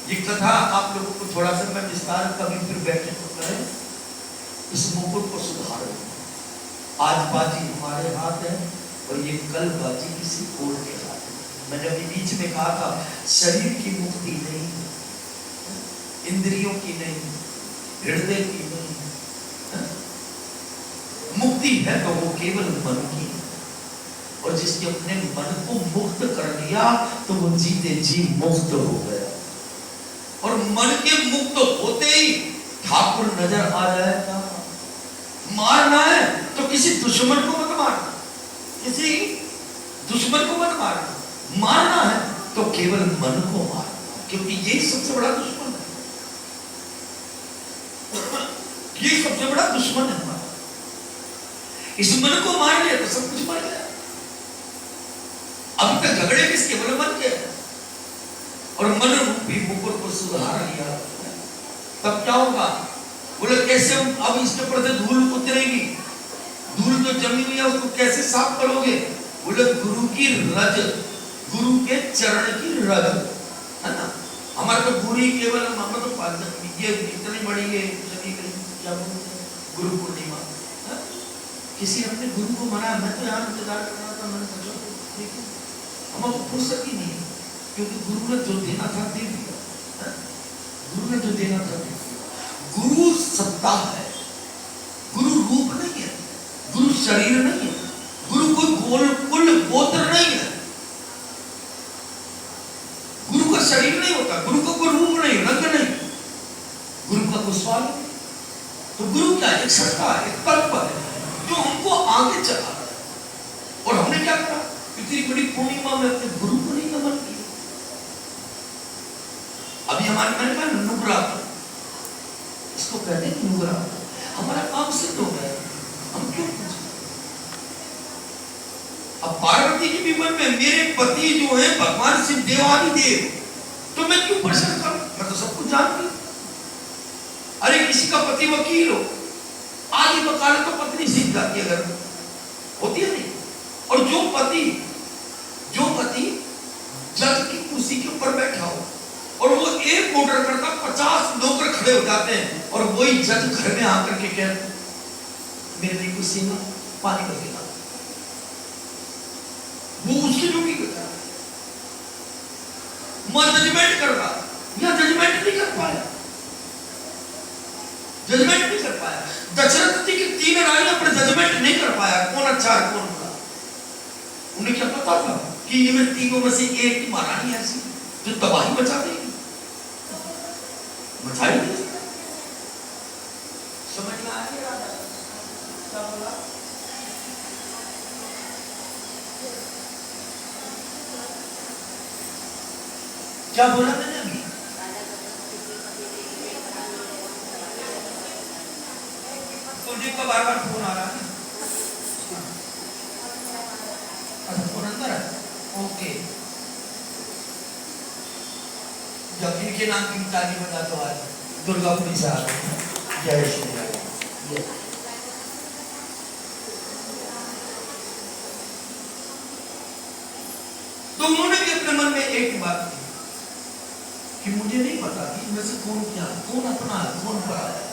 ये कथा आप लोगों को थोड़ा सा मैं विस्तार कभी फिर बैठे तो करें। इस मुकुट को सुधारो, आज बाजी हमारे हाथ है और ये कल बाजी किसी और के हाथ है। मैंने अभी बीच में कहा था शरीर की मुक्ति नहीं, इंद्रियों की नहीं, हृदय की नहीं, मुक्ति है तो वो केवल मन की। और जिसने अपने मन को मुक्त कर लिया तो वो जीते जी मुक्त हो गया। और मन के मुक्त होते ही ठाकुर नजर आ जाएगा। मारना है तो किसी दुश्मन को मत मारना, किसी दुश्मन को मत मारना, मारना है तो केवल मन को मारना, क्योंकि यही सबसे बड़ा दुश्मन है। ये सबसे बड़ा दुश्मन है हमारा। इस मन को मार लिया तो सब कुछ मर गया। अभी तक झगड़े किसके? बोले मन के। और मन रूपी मुकुट को सुधार लिया, तब क्या होगा? बोले कैसे? अब इसके ऊपर से धूल उतरेगी, धूल जो जमी हुई है उसको कैसे साफ करोगे? बोले गुरु की रज, गुरु के चरण की रज, है ना। हमारे तो गुरु केवल हम तो ये इतनी बड़ी ये क्या बोलते हैं गुरु पूर्णिमा, किसी अपने गुरु को मनाया। मैं तो यहाँ इंतजार कर रहा था, मैंने सोचा देखो हमको फुर्सत ही नहीं, क्योंकि गुरु ने जो देना था दे दिया, गुरु ने जो देना था दे दिया। गुरु सत्ता है, गुरु रूप नहीं है, गुरु शरीर नहीं है, गुरु कोई गोल कुल गोत्र नहीं है, गुरु का शरीर नहीं होता, गुरु का कोई रूप नहीं, रंग नहीं, गुरु का कोई स्वाद नहीं। तो गुरु क्या है? एक सत्ता है, एक तत्व है जो हमको आगे चलाता है। और हमने क्या करा? इतनी बड़ी पूर्णिमा में अपने गुरु को नहीं नमन किया। अभी हमारे मन में नुगरा, इसको कहते हैं नुगरा। हमारा काम सिद्ध हो गया, हम क्यों पूछे? अब पार्वती के भी मन में मेरे पति जो है भगवान शिव देवादिदेव, तो मैं क्यों प्रश्न करूं? मैं तो सब कुछ जानती हूं। अरे किसी का पति वकील हो, आगे वकालत तो पत्नी सीख जाती है, घर होती है नहीं। और जो पति जज की कुर्सी के ऊपर बैठा हो और वो एक ऑर्डर करता 50 नौकर खड़े हो जाते हैं और वही जज घर में आकर के कहते मेरे लिए कुर्सी में पानी का गिलास, वो उसकी ड्यूटी करता है। मैं जजमेंट कर रहा, या जजमेंट नहीं कर पाया, जजमेंट नहीं कर पाया। दशरथ जी की 3 रानियां पर जजमेंट नहीं कर पाया कौन अच्छा है कौन बुरा। उन्हें क्या पता था कि ये तीनों में से एक की महारानी ऐसी जो तबाही मचा देगी, मचा ही नहीं। समझ में आ गया क्या बोला? क्या बोला मैंने अभी? तो बार-बार फोन आ रहा है। अच्छा फोन अंदर है, ओके। जब इनके नाम की ताली बजा तो आज दुर्गापुरी साहब, जय श्री राम। तो उन्होंने भी अपने मन में एक बात की कि मुझे नहीं पता कि इनमें से कौन क्या, कौन अपना है कौन परा है।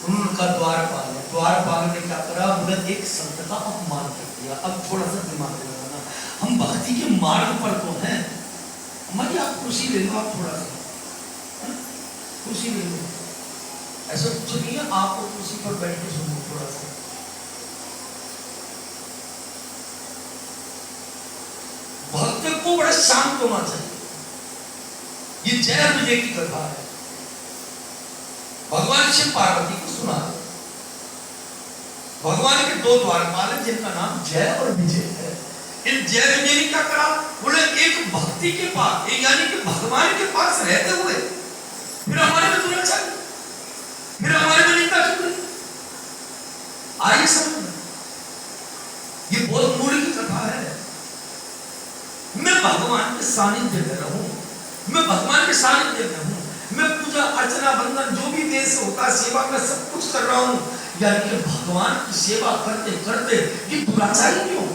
उनका द्वारपाल ने क्या करा? उन्हें एक संत का अपमान कर दिया। अब थोड़ा सा दिमाग लगाना, हम भक्ति के मार्ग पर तो हैं। हमारी आप खुशी ले लो, आप थोड़ा सा खुशी ले लो, ऐसा कुछ नहीं है। आपको कुर्सी पर बैठ के सुनो थोड़ा सा। भक्त को बड़ा शांत होना चाहिए। ये जय विजय की कथा है। भगवान शिव पार्वती को सुना, भगवान के 2 द्वारपाल हैं जिनका नाम जय और विजय है। इन जय विजय ने क्या करा? बोले एक भक्ति के पास, यानी कि भगवान के पास रहते हुए फिर हमारे में दुर्लक्षा, फिर हमारे में निंदा क्यों नहीं? आइए समझ, ये बहुत मूल्य की कथा है। मैं भगवान के सानिध्य में रहूं, मैं भगवान के सानिध्य में हूं, मैं पूजा अर्चना बंधन जो भी देश होता है सेवा में सब कुछ कर रहा हूं, यानी कि भगवान की सेवा करते करते ये दुराचारी क्यों,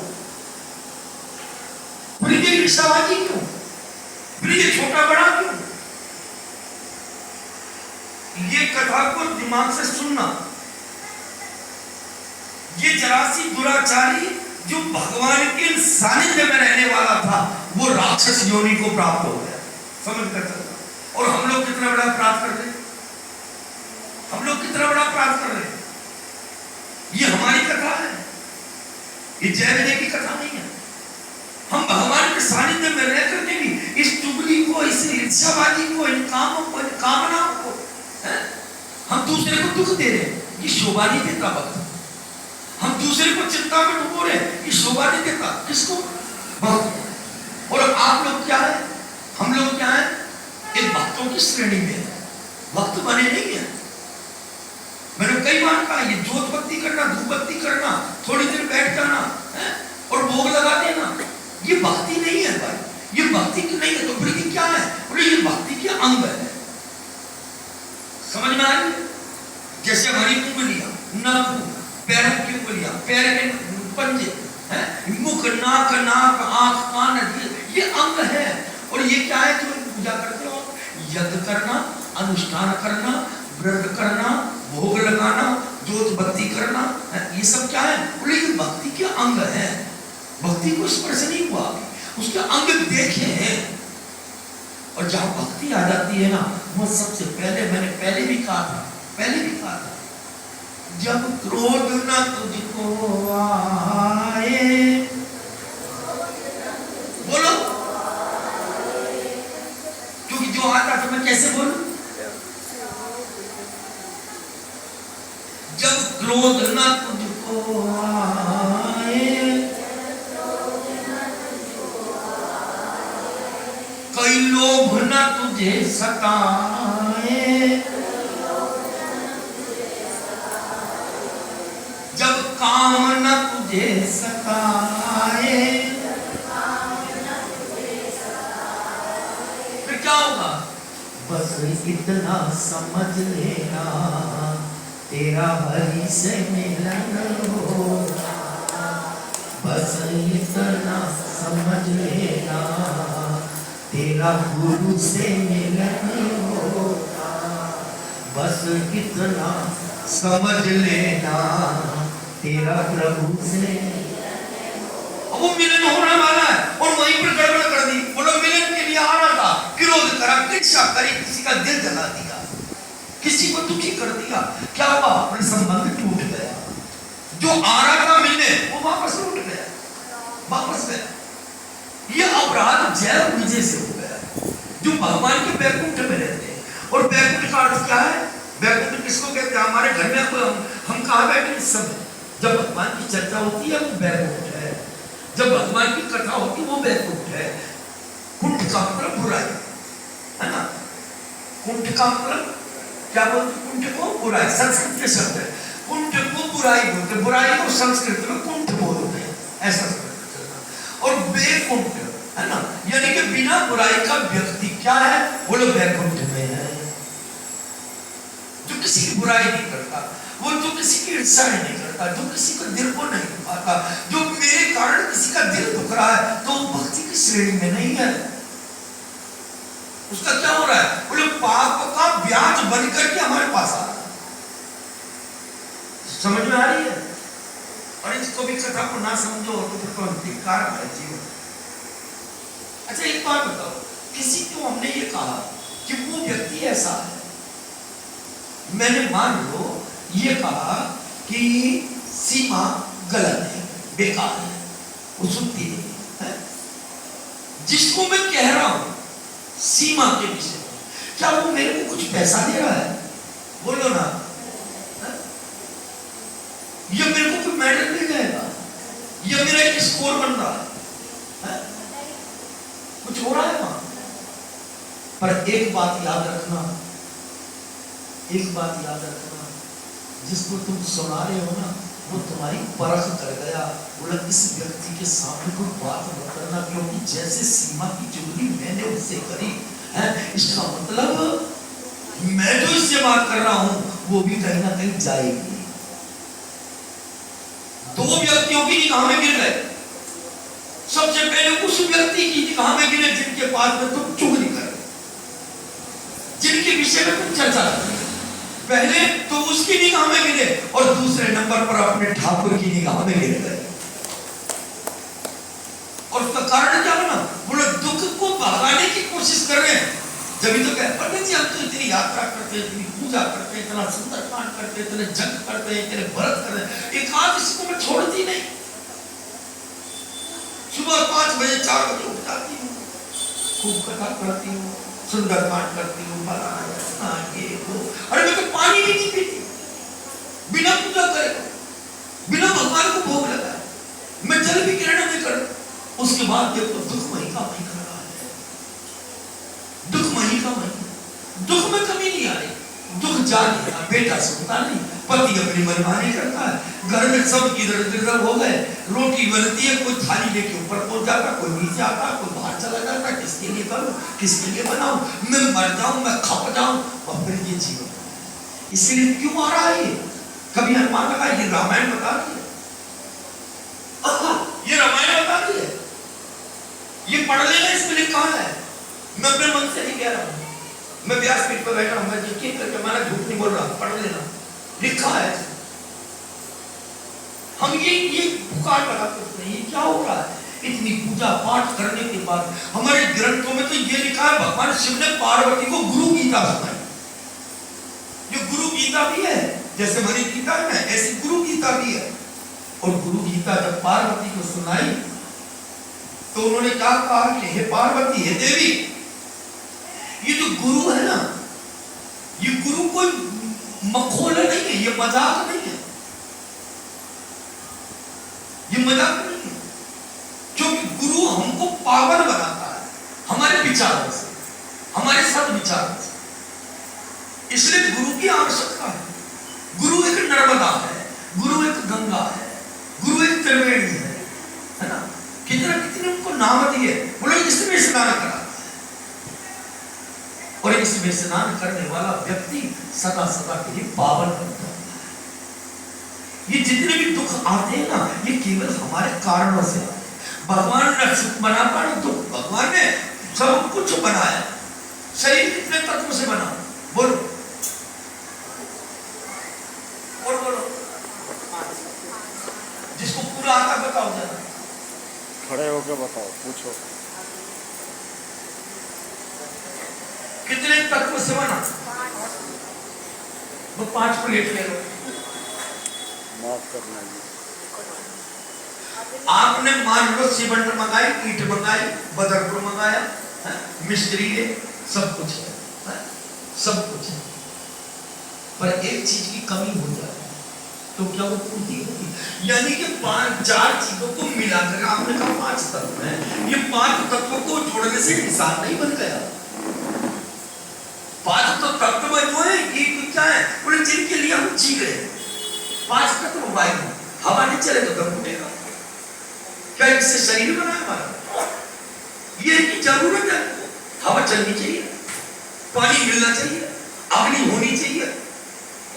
फिर ये रिश्तावादी क्यों, फिर ये छोटा बड़ा क्यों? ये कथा को दिमाग से सुनना। ये जरासी दुराचारी जो भगवान के सानिध्य में रहने वाला था वो राक्षस योनि को प्राप्त हो गया। समझ कर सकता। और हम लोग कितना बड़ा अपराध कर रहे हैं, हम लोग कितना बड़ा अपराध कर रहे हैं। ये हमारी कथा है, ये जय विजय की कथा नहीं है। हम भगवान के सानिध्य में रह करके भी इस चुगली को, इस ईर्ष्यावादी को, इन कामों को, इन कामनाओं को हम दूसरे को दुख दे रहे हैं। ये शोभा नहीं देता भक्त। हम दूसरे को चिंता में डुबो रहे हैं, ये शोभा नहीं देता किसको? भक्त। और आप लोग क्या है, हम लोग क्या है? इन भक्तों की श्रेणी में भक्त बने नहीं है। मैंने कई बार कहा ये ज्योत बत्ती करना, धूप बत्ती करना, थोड़ी देर बैठ जाना है और भोग लगा देना, ये भक्ति नहीं है भाई। ये भक्ति की नहीं है। तो फिर ये क्या है? बोले ये भक्ति के अंग है। समझ में आ रही? जैसे हमारी उंगलियां, नाखून, पैरों की उंगलियां, पैर के पंजे, मुख, नाक, आंख, कान, ये अंग है। और ये क्या है जो पूजा करते हो? यज्ञ करना, अनुष्ठान करना, व्रत करना, भोग लगाना, ज्योत बत्ती करना, ये सब क्या है? बोले ये भक्ति के अंग है। भक्ति को स्पर्श नहीं हुआ, उसके अंग देखे हैं। और जहां भक्ति आ जाती है ना, वो सबसे पहले, मैंने पहले भी कहा था, जब क्रोध न तुझको आए, बोलो, क्योंकि जो आता तो मैं कैसे बोलूं? क्रोध न तुझको आए, कई लोभ न तुझे सताए, जब काम न तुझे सताए, फिर क्या होगा? बस इतना समझ लेना तेरा हरि से मिलन होगा, बस इतना समझ लेना तेरा गुरु से मिलन होगा, बस इतना समझ लेना तेरा प्रभु से। अब वो मिलन होने वाला है और वहीं पर गड़बड़ कर दी। वो लोग मिलन के लिए आ रहा था, विरोध करा, ईर्ष्या करी, किसी का दिल जला दिया, किसी को दुखी कर दिया। क्या हुआ? अपने संबंध टूट गया। जो आ रहा था मिलने वो वापस लौट गया, वापस गया। ये अपराध जय विजय से हो गया। जो भगवान के बैकुंठ में रहते हैं, और बैकुंठ का अर्थ क्या है? बैकुंठ किसको कहते हैं? हमारे घर में हम कहाँ बैठे इस समय? जब भगवान की चर्चा होती है वो बैकुंठ है, जब भगवान की कथा होती है वो बैकुंठ है। कुंठ का मतलब बुराई है ना, कुंठ का मतलब क्या बोलते? कुंठ को बुराई, संस्कृत के शब्द है। कुंठ को बुराई बोलते, बुराई को संस्कृत में कुंठ बोलते हैं, ऐसा समझना। और बैकुंठ है ना, यानी कि बिना बुराई का व्यक्ति क्या है? वो लोग बैकुंठ में है। जो किसी की बुराई नहीं करता, वो जो किसी की ईर्ष्या नहीं करता, जो किसी को दिल को नहीं दुखाता, जो मेरे कारण किसी का दिल दुख रहा है, तो वो भक्ति की श्रेणी में नहीं है। उसका क्या हो रहा है? वो लोग पाप का ब्याज बन करके हमारे पास आ रहा है। समझ में आ रही है? और इसको भी कथा को ना समझो तो फिर तो धिक्कार है जीवन। अच्छा एक बात बताओ, किसी को हमने ये कहा कि वो व्यक्ति ऐसा है, मैंने मान लो ये कहा कि सीमा गलत है, बेकार है, वो सुनती नहीं है। जिसको मैं कह रहा हूं सीमा के विषय में, क्या वो मेरे को कुछ पैसा दे रहा है? बोलो ना। ये मेरे को कोई मेडल मिल जाएगा, ये मेरा एक स्कोर बन रहा है, कुछ हो रहा है वहां? पर एक बात याद रखना, एक बात याद रखना, जिसको तुम सुना रहे हो ना वो तुम्हारी परख कर गया। बोला इस व्यक्ति के सामने कोई बात मत करना, क्योंकि जैसे सीमा की चुगली मैंने उससे करी है, इसका मतलब मैं जो इससे बात कर रहा हूं वो भी कहीं ना कहीं जाएगी। दो व्यक्तियों की निगाह में गिर गए। सबसे पहले उस व्यक्ति की निगाह में गिरे जिनके पास में तुम चुगली कर, जिनके विषय में तुम चर्चा कर, पहले तो उसकी निगाह में गिरे और दूसरे नंबर पर अपने ठाकुर की निगाह में गिर गए। और उसका कारण क्या बना? बोले दुख को भगाने की कोशिश कर रहे हैं। जब तो कह पंडित जी हम तो इतनी यात्रा करते हैं, इतनी पूजा करते हैं, इतना सुंदरकांड करते हैं, इतने जग करते हैं, इतने व्रत करते हैं, एक आध इसको मैं छोड़ती नहीं। सुबह 5 बजे 4 बजे उठ जाती हूँ, खूब कथा करती हूँ, सुंदरकांड करती हूँ, ये वो। अरे मैं तो पानी भी नहीं पीती, बिना पूजा करे, बिना भगवान को भोग लगाए, मैं जल भी ग्रहण नहीं करता। उसके बाद देखो दुखमयी का मही कर रहा है, दुखमयी का मही, दुख में कमी नहीं आ रही, दुख जा नहीं रहा, बेटा सुनता नहीं, पति अपनी मनमानी करता है, घर में सब इधर उधर हो गए, रोटी बनती है, कोई थाली लेके ऊपर पहुंच जाता, कोई नीचे आता, कोई बाहर चला जाता, किसके लिए करूं, किसके लिए बनाऊं, मैं मर जाऊं, मैं खप जाऊं, और फिर ये जीवन। इसलिए क्यों आ रहा है ये? कभी हनुमान लगा, ये रामायण बता रही है, ये रामायण बता रही है, ये पढ़ लेना, इसमें लिखा है। मैं अपने मन से नहीं कह रहा हूं, मैं व्यासपीठ पर बैठा हूं, मैं यकीन करके मैं झूठ नहीं बोल रहा, पढ़ लेना, लिखा है। हम ये पुकार लगा सकते हैं, ये क्या हो रहा है? इतनी पूजा पाठ करने के बाद हमारे ग्रंथों में तो ये लिखा है, भगवान शिव ने पार्वती को गुरु गीता सुनाई। ये गुरु गीता भी है, जैसे हमारी गीता है ना, ऐसी गुरु गीता भी है। और गुरु गीता जब पार्वती को सुनाई तो उन्होंने क्या कहा कि हे पार्वती, हे देवी, ये जो गुरु है ना, ये गुरु कोई मखौल नहीं है, ये मजाक नहीं है, ये मजाक नहीं है, क्योंकि गुरु हमको पावन बनाता है हमारे विचारों से, हमारे सद्विचारों से। इसलिए गुरु की आवश्यकता है। गुरु एक नर्मदा है, गुरु एक गंगा है, गुरु एक त्रिवेणी है ना। कितने उनको नाम दिए, बोले इसमें स्नान करा, और इसमें स्नान करने वाला व्यक्ति सदा सदा के लिए पावन बनता है। ये जितने भी दुख आते हैं ना, ये केवल हमारे कारणों से आते हैं। भगवान ने सुख बना पाना, तो भगवान ने सब कुछ बनाया। शरीर कितने तत्व से बना, बोलो और बोलो, जिसको पूरा आता बताओ जरा, खड़े होकर बताओ, पूछो कितने तत्व से बना? वो 5 प्लेट ले लो। माफ करना जी। आपने मान लो सीमेंट मंगाई, ईंट मंगाई, बदरपुर मंगाया, मिस्त्री है, सब कुछ है, सब कुछ है, पर एक चीज की कमी हो जाए तो क्या वो पूर्ति होगी? यानी कि 5-4 चीजों को मिलाकर आपने कहा 5 तत्व है, ये 5 तत्वों को जोड़ने से इंसान नहीं बन गया। 5 तो तत्व जो है ये क्या है, बोले जिनके लिए हम जी गए। 5 तत्व वायु, हवा नहीं चले तो दम घुटेगा। क्या इससे शरीर बना हमारा? ये की जरूरत है, हवा चलनी चाहिए, पानी मिलना चाहिए, अग्नि होनी चाहिए,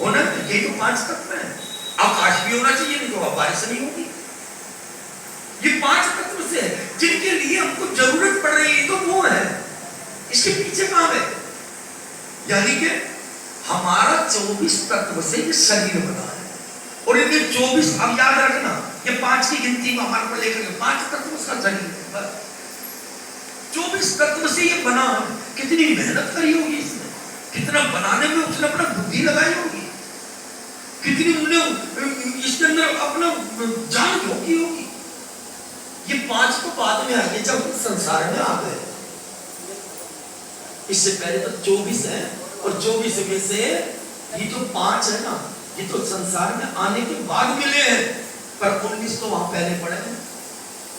होना ये तो 5 तत्व है। आकाश भी होना चाहिए, नहीं तो बारिश नहीं होगी। ये 5 तत्व से जिनके लिए हमको जरूरत पड़ रही है, तो वो है। इसके पीछे कहां गए? यानी कि हमारा 24 तत्व से ये शरीर बना है, और इनमें 24, अब याद रखना, ये 5 की गिनती में हमारे को लेकर 5 तत्व उसका शरीर है। 24 तत्व से ये बना है। कितनी मेहनत करी होगी इसने, कितना बनाने में उसने अपना बुद्धि लगाई होगी, कितनी उन्हें इसके अंदर अपना जान झोंकी होगी। ये 5 तो बाद में आए जब संसार में आ गए। इससे पहले तो 24 है, और 24 में से ये जो 5 है ना, ये तो संसार में आने के बाद मिले हैं, पर 19 तो वहां पहले पड़े हैं।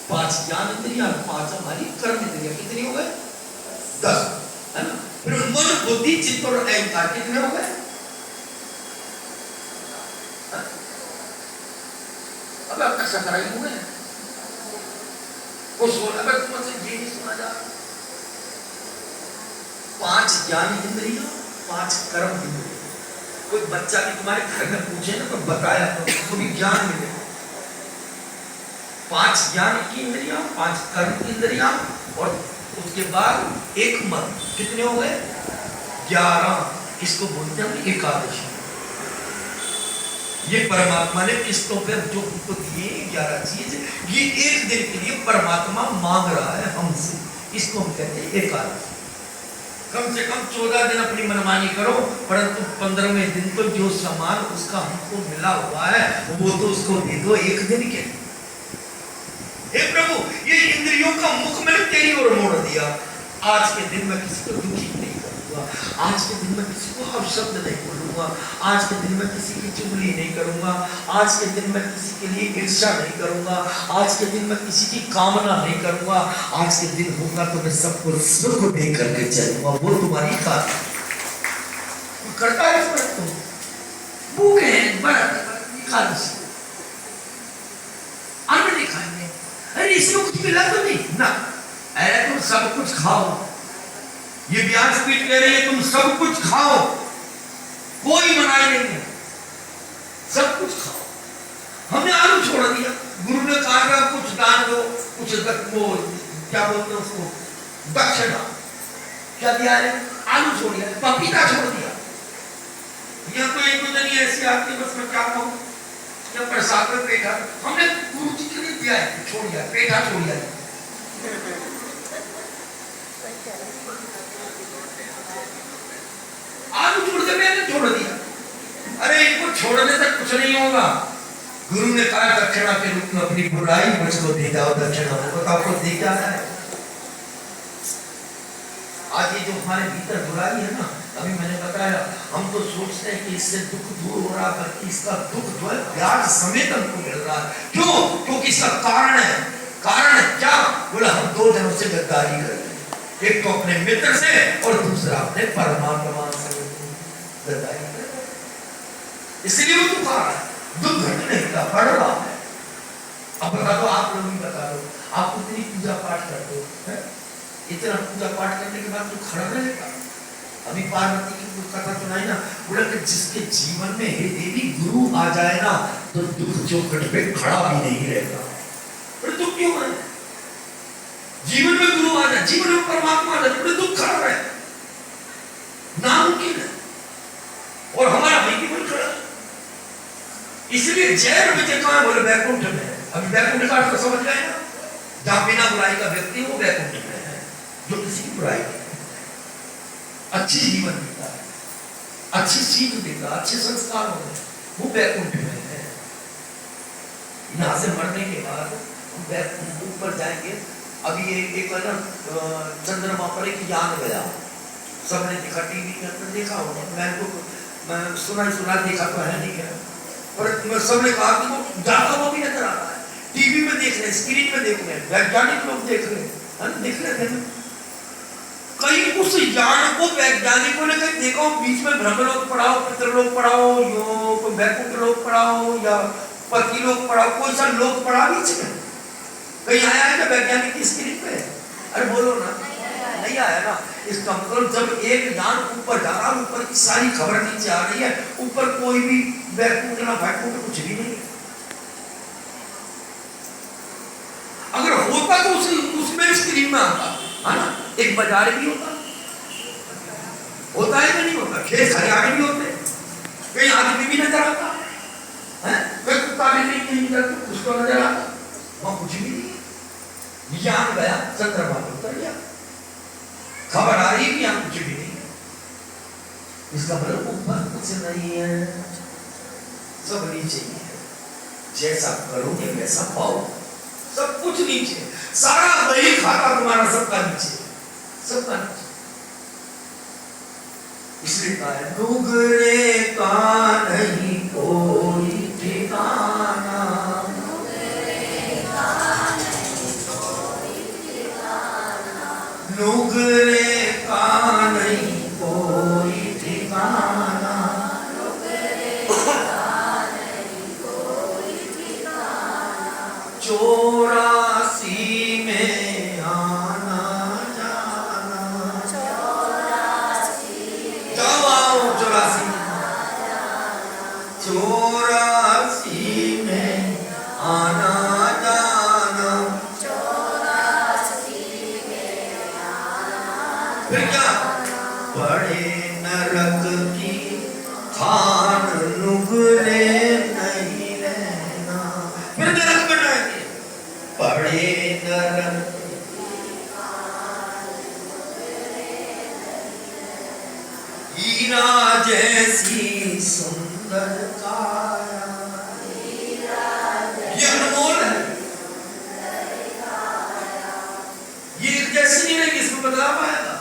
5 ज्ञान इंद्रियां, 5 हमारी कर्म इंद्रियां, कितनी हो गए? 10 है ना। फिर मन बुद्धि चित्त और अहंकार कितने हो गए? अब आप कैसा कराई हुए हैं वो सोना, अगर तुमसे ये नहीं सुना जा। 5 ज्ञान इंद्रियां, 5 कर्म इंद्रियां। कोई बच्चा भी तुम्हारे घर में पूछे ना तो बताया तो भी ज्ञान मिलेगा। 5 ज्ञान की इंद्रियां, 5 कर्म की इंद्रियां, और उसके बाद एक मन, कितने हो गए? 11। इसको बोलते हैं एकादशी। ये परमात्मा ने किस्तों पर जो हमको दिए 11 चीज, ये एक दिन के लिए परमात्मा मांग रहा है हमसे, इसको हम कहते हैं एकादशी। कम से कम 14 दिन अपनी मनमानी करो, परंतु 15वें दिन तो जो सामान उसका हमको मिला हुआ है वो तो उसको दे दो एक दिन के। हे प्रभु, ये इंद्रियों का मुख मैंने तेरी ओर मोड़ दिया। आज के दिन में किसी को दुखी नहीं करूंगा, आज के दिन में किसी को अपशब्द नहीं बोलूंगा, आज के दिन में किसी की चुगली नहीं करूंगा, आज के दिन में किसी के लिए ईर्ष्या नहीं करूंगा, आज के दिन में किसी की कामना नहीं करूंगा। आज के दिन होगा तो मैं सबको सुख दे करके चलूंगा। वो तुम्हारी बात करता है, तुम भूखे हैं, बड़ा एकादशी अन्न नहीं खाएंगे, अरे इसको कुछ मिला तो नहीं ना, अरे तुम सब कुछ खाओ। ये व्यासपीठ कह रही है तुम सब कुछ खाओ, कोई मनाही नहीं है, सब कुछ खाओ। हमने आलू छोड़ दिया, गुरु ने कहा कुछ दान दो, कुछ वो क्या बोलते हैं उसको, दक्षिणा। क्या दिया है? आलू छोड़ दिया, पपीता छोड़ दिया। यह तो एक दिन ऐसी आपकी बस में क्या कहूं, जब प्रसाद में पेठा हमने गुरु जी के लिए दिया है, छोड़ दिया, पेठा छोड़ दिया। आलू छोड़ दे, मैंने छोड़ दिया। अरे इनको छोड़ने तक कुछ नहीं होगा। गुरु ने कहा दक्षिणा के रूप में अपनी बुराई मुझको दे जाओ, दक्षिणा बताओ को दे क्या है? आज ये जो हमारे भीतर बुराई है ना, अभी मैंने बताया, हम तो सोचते हैं कि इससे दुख दूर हो रहा, बल्कि इसका दुख जो है ब्याज समेत हमको मिल रहा है। क्यों? क्योंकि इसका कारण है। कारण क्या? बोला हम 2 दिनों से गद्दारी कर रहे हैं, एक तो अपने मित्र से और दूसरा अपने परमात्मा से गद्दारी कर रहे हैं। इसलिए वो दुख आ रहा है, दुख घटने का बढ़ रहा है। अब बता दो, आप लोग भी बता दो, आप इतनी पूजा पाठ करते हो, इतना पूजा पाठ करने के बाद तो खड़ा रहेगा। अभी पार्वती की कुछ कथा सुनाई ना, बोला कि जिसके जीवन में हे देवी गुरु आ जाए ना, तो दुख चौखट पे खड़ा भी नहीं रहेगा। पर दुख क्यों है? जीवन में गुरु आ जाए, जीवन में परमात्मा आ जाए, दुख खड़ा रहे, नामुमकिन है। और हमारा भाई की मन खड़ा, इसलिए जैन विजय कहाँ? बोले वैकुंठ में। अभी वैकुंठ का अर्थ समझ गए ना, जहां बिना बुराई का व्यक्ति वो वैकुंठ में है, जो किसी की बुराई नहीं, अच्छी जीवन देता है, अच्छी सीख देता, अच्छे संस्कार होते हैं, वो वैकुंठ में है। यहाँ से मरने के बाद हम ऊपर जाएंगे। अभी एक है ना, चंद्रमा पर एक यान गया, सबने देखा, टीवी के अंदर देखा होगा, मैं सुना देखा तो है नहीं है, पर सबने कहा कि वो जाता हुआ भी नजर आ रहा है। टीवी में देख रहे, स्क्रीन में देख रहे, वैज्ञानिक लोग देख रहे हैं, देख रहे थे। कहीं उस यान को वैज्ञानिकों ने कहीं देखा, बीच में ब्रह्मलोक पढ़ाओ, पितृलोक पढ़ाओ, यो वैकुंठ लोक पढ़ाओ या पति लोक पढ़ाओ, कोई सा लोक पढ़ा बीच में कहीं आया है क्या वैज्ञानिक की स्क्रीन पे? अरे बोलो ना, नहीं आया ना। इसका मतलब जब एक यान ऊपर जा रहा, ऊपर की सारी खबर नीचे आ रही है, ऊपर कोई भी वैकुंठ ना वैकुंठ कुछ भी नहीं। अगर होता तो उसमें स्क्रीन में आता है ना, एक बाजार भी होता है कि नहीं होता, खेत खलिहान भी होते, कहीं आदमी भी नजर आता है, कोई कुत्ता भी नहीं नजर, उसको नजर आता, वहां कुछ भी नहीं। यान गया, चंद्रमा पर उतर गया, खबर आ रही कि यहाँ कुछ भी नहीं है। इसका मतलब ऊपर कुछ नहीं है, सब नीचे ही है। जैसा करोगे वैसा पाओ, सब कुछ नीचे, सारा दही खाता तुम्हारा सबका नीचे, सबका नीचे। इसलिए कहा है, नुगरे का नहीं कोई ठिकाना, नुगरे का नहीं कोई ठिकाना, 84 में आना जाना, 84 में आना जाना, फिर क्या? बड़े नरक की खान नुगरे नहीं रहना, फिर नरक में जाएंगे। बड़े नरक हीरा जैसी सुंदर काया, ये अनमोल है, ये जैसी नहीं रहेगी, इसमें बदलाव आएगा।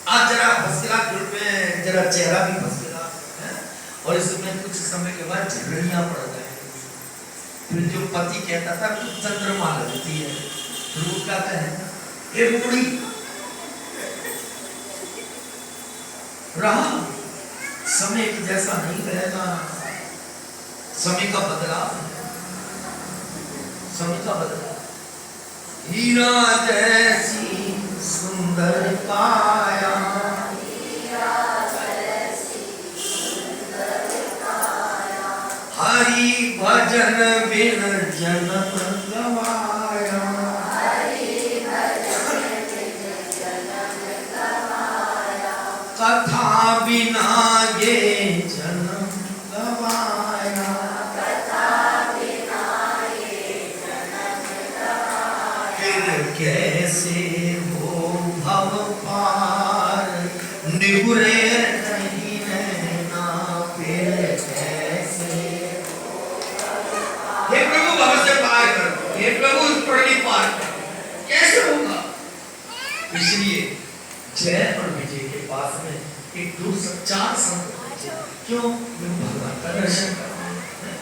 आज जरा फसला में जरा चेहरा भी फसला है, और इसमें कुछ समय के बाद झगड़ियां पड़ जाएंगी। फिर जो पति कहता था कि चंद्रमा लगती है, फिर वो क्या कहे, ये मुड़ी रहा, समय एक जैसा नहीं रहेगा, समय का बदलाव है, समय का बदलाव। हीरा जैसी सुंदर काया, हरि भजन बिन जन्म गवाया, कथा बिना ये जन्म गवाया, फिर कैसे हो भव पार, निगुरे नहीं रहना, फिर कैसे। हे प्रभु भव से पार कर, हे प्रभु इस प्रणी पार कर, कैसे होगा? इसलिए जय और विजय के पास में एक दो चार संत पहुंचे। क्यों? वो भगवान का दर्शन करना है।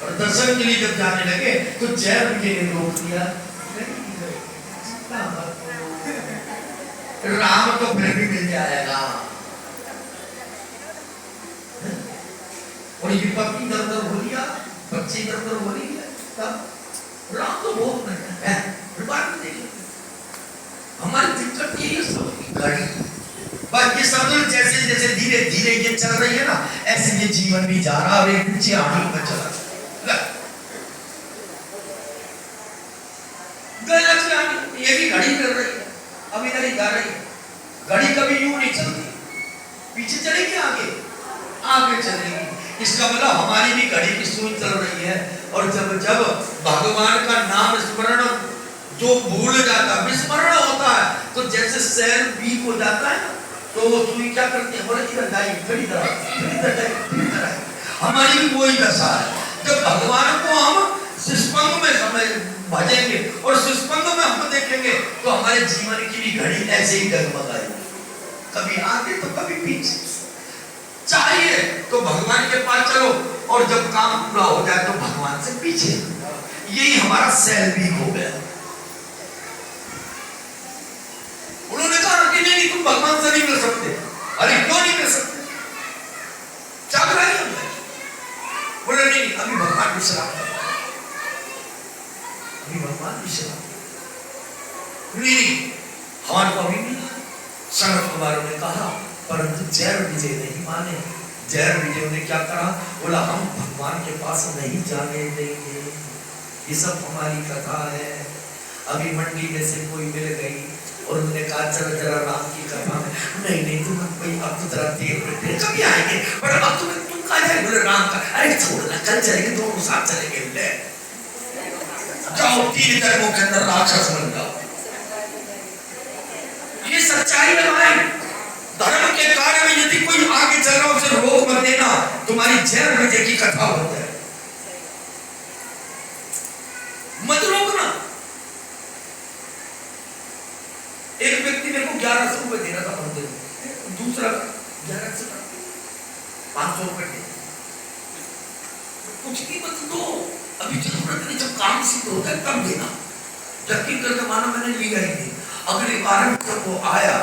और दर्शन के लिए जब जाने लगे तो जय विजय ने रोक दिया, राम तो फिर भी मिल जाएगा। और ये पत्नी दर हो लिया, बच्चे दर हो रही है, तब राम तो बहुत है। बात देखिए, हमारी दिक्कत ये सब गाड़ी बाकी सब जैसे जैसे धीरे धीरे ये चल रही है ना, ऐसे ये जीवन भी जा रहा और एक नीचे आगे में चला ये भी गाड़ी कर रही है, अब इधर ही जा रही है। गाड़ी कभी यूं नहीं चलती, पीछे चलेगी आगे आगे चलेगी। इसका मतलब हमारी भी गाड़ी की सुई चल रही है। और जब जब भगवान का नाम स्मरण जो भूल जाता, विस्मरण होता है, तो जैसे सैर वीक हो जाता है ना, तो वो सुई क्या करती है, बोले इधर जाइए, फिर इधर आइए। हमारी भी वही दशा है। जब भगवान को हम सुष्पंग में समय भजेंगे और सुष्पंग में हम देखेंगे तो हमारे जीवन की भी घड़ी ऐसे ही डगमगाएगी, कभी आगे तो कभी पीछे। चाहिए तो भगवान के पास चलो, और जब काम पूरा हो जाए तो भगवान से पीछे। यही हमारा सेल वीक हो गया। उन्होंने कहा कि नहीं तुम भगवान से नहीं मिल सकते। अरे क्यों नहीं मिल सकते? चाह रहा है बोले नहीं, अभी भगवान विश्राम, अभी भगवान विश्राम नहीं, हमारे को अभी मिला। शरद कुमार ने कहा, परंतु जय विजय नहीं माने। जय विजय ने क्या कहा, बोला हम भगवान के पास नहीं जाने देंगे। ये सब हमारी कथा है। अभी मंडी में से कोई मिल गई और उन्होंने कहा चलो जरा राम की कथा में, नहीं नहीं तुम भाई अब तो जरा देर कभी आएंगे, पर अब तुम कहा जाए, बोले राम का, अरे छोड़ना कल चलेंगे, दोनों साथ चलेंगे। ले जाओ 3 जन्मों के अंदर राक्षस बन जाओ। ये सच्चाई है भाई। धर्म के कार्य में यदि कोई आगे चल रहा उसे रोक मत देना, तुम्हारी जय विजय की कथा हो जाए, मत रोकना। एक व्यक्ति मेरे को 1100 रुपए दे रहा था मंदिर में, दूसरा 1100 500 रुपए दे, कुछ भी मत दो, अभी जरूरत नहीं, जब काम सिद्ध होता है तब देना। यकीन करके मानो मैंने लिया ही नहीं। अगली बार जब वो आया,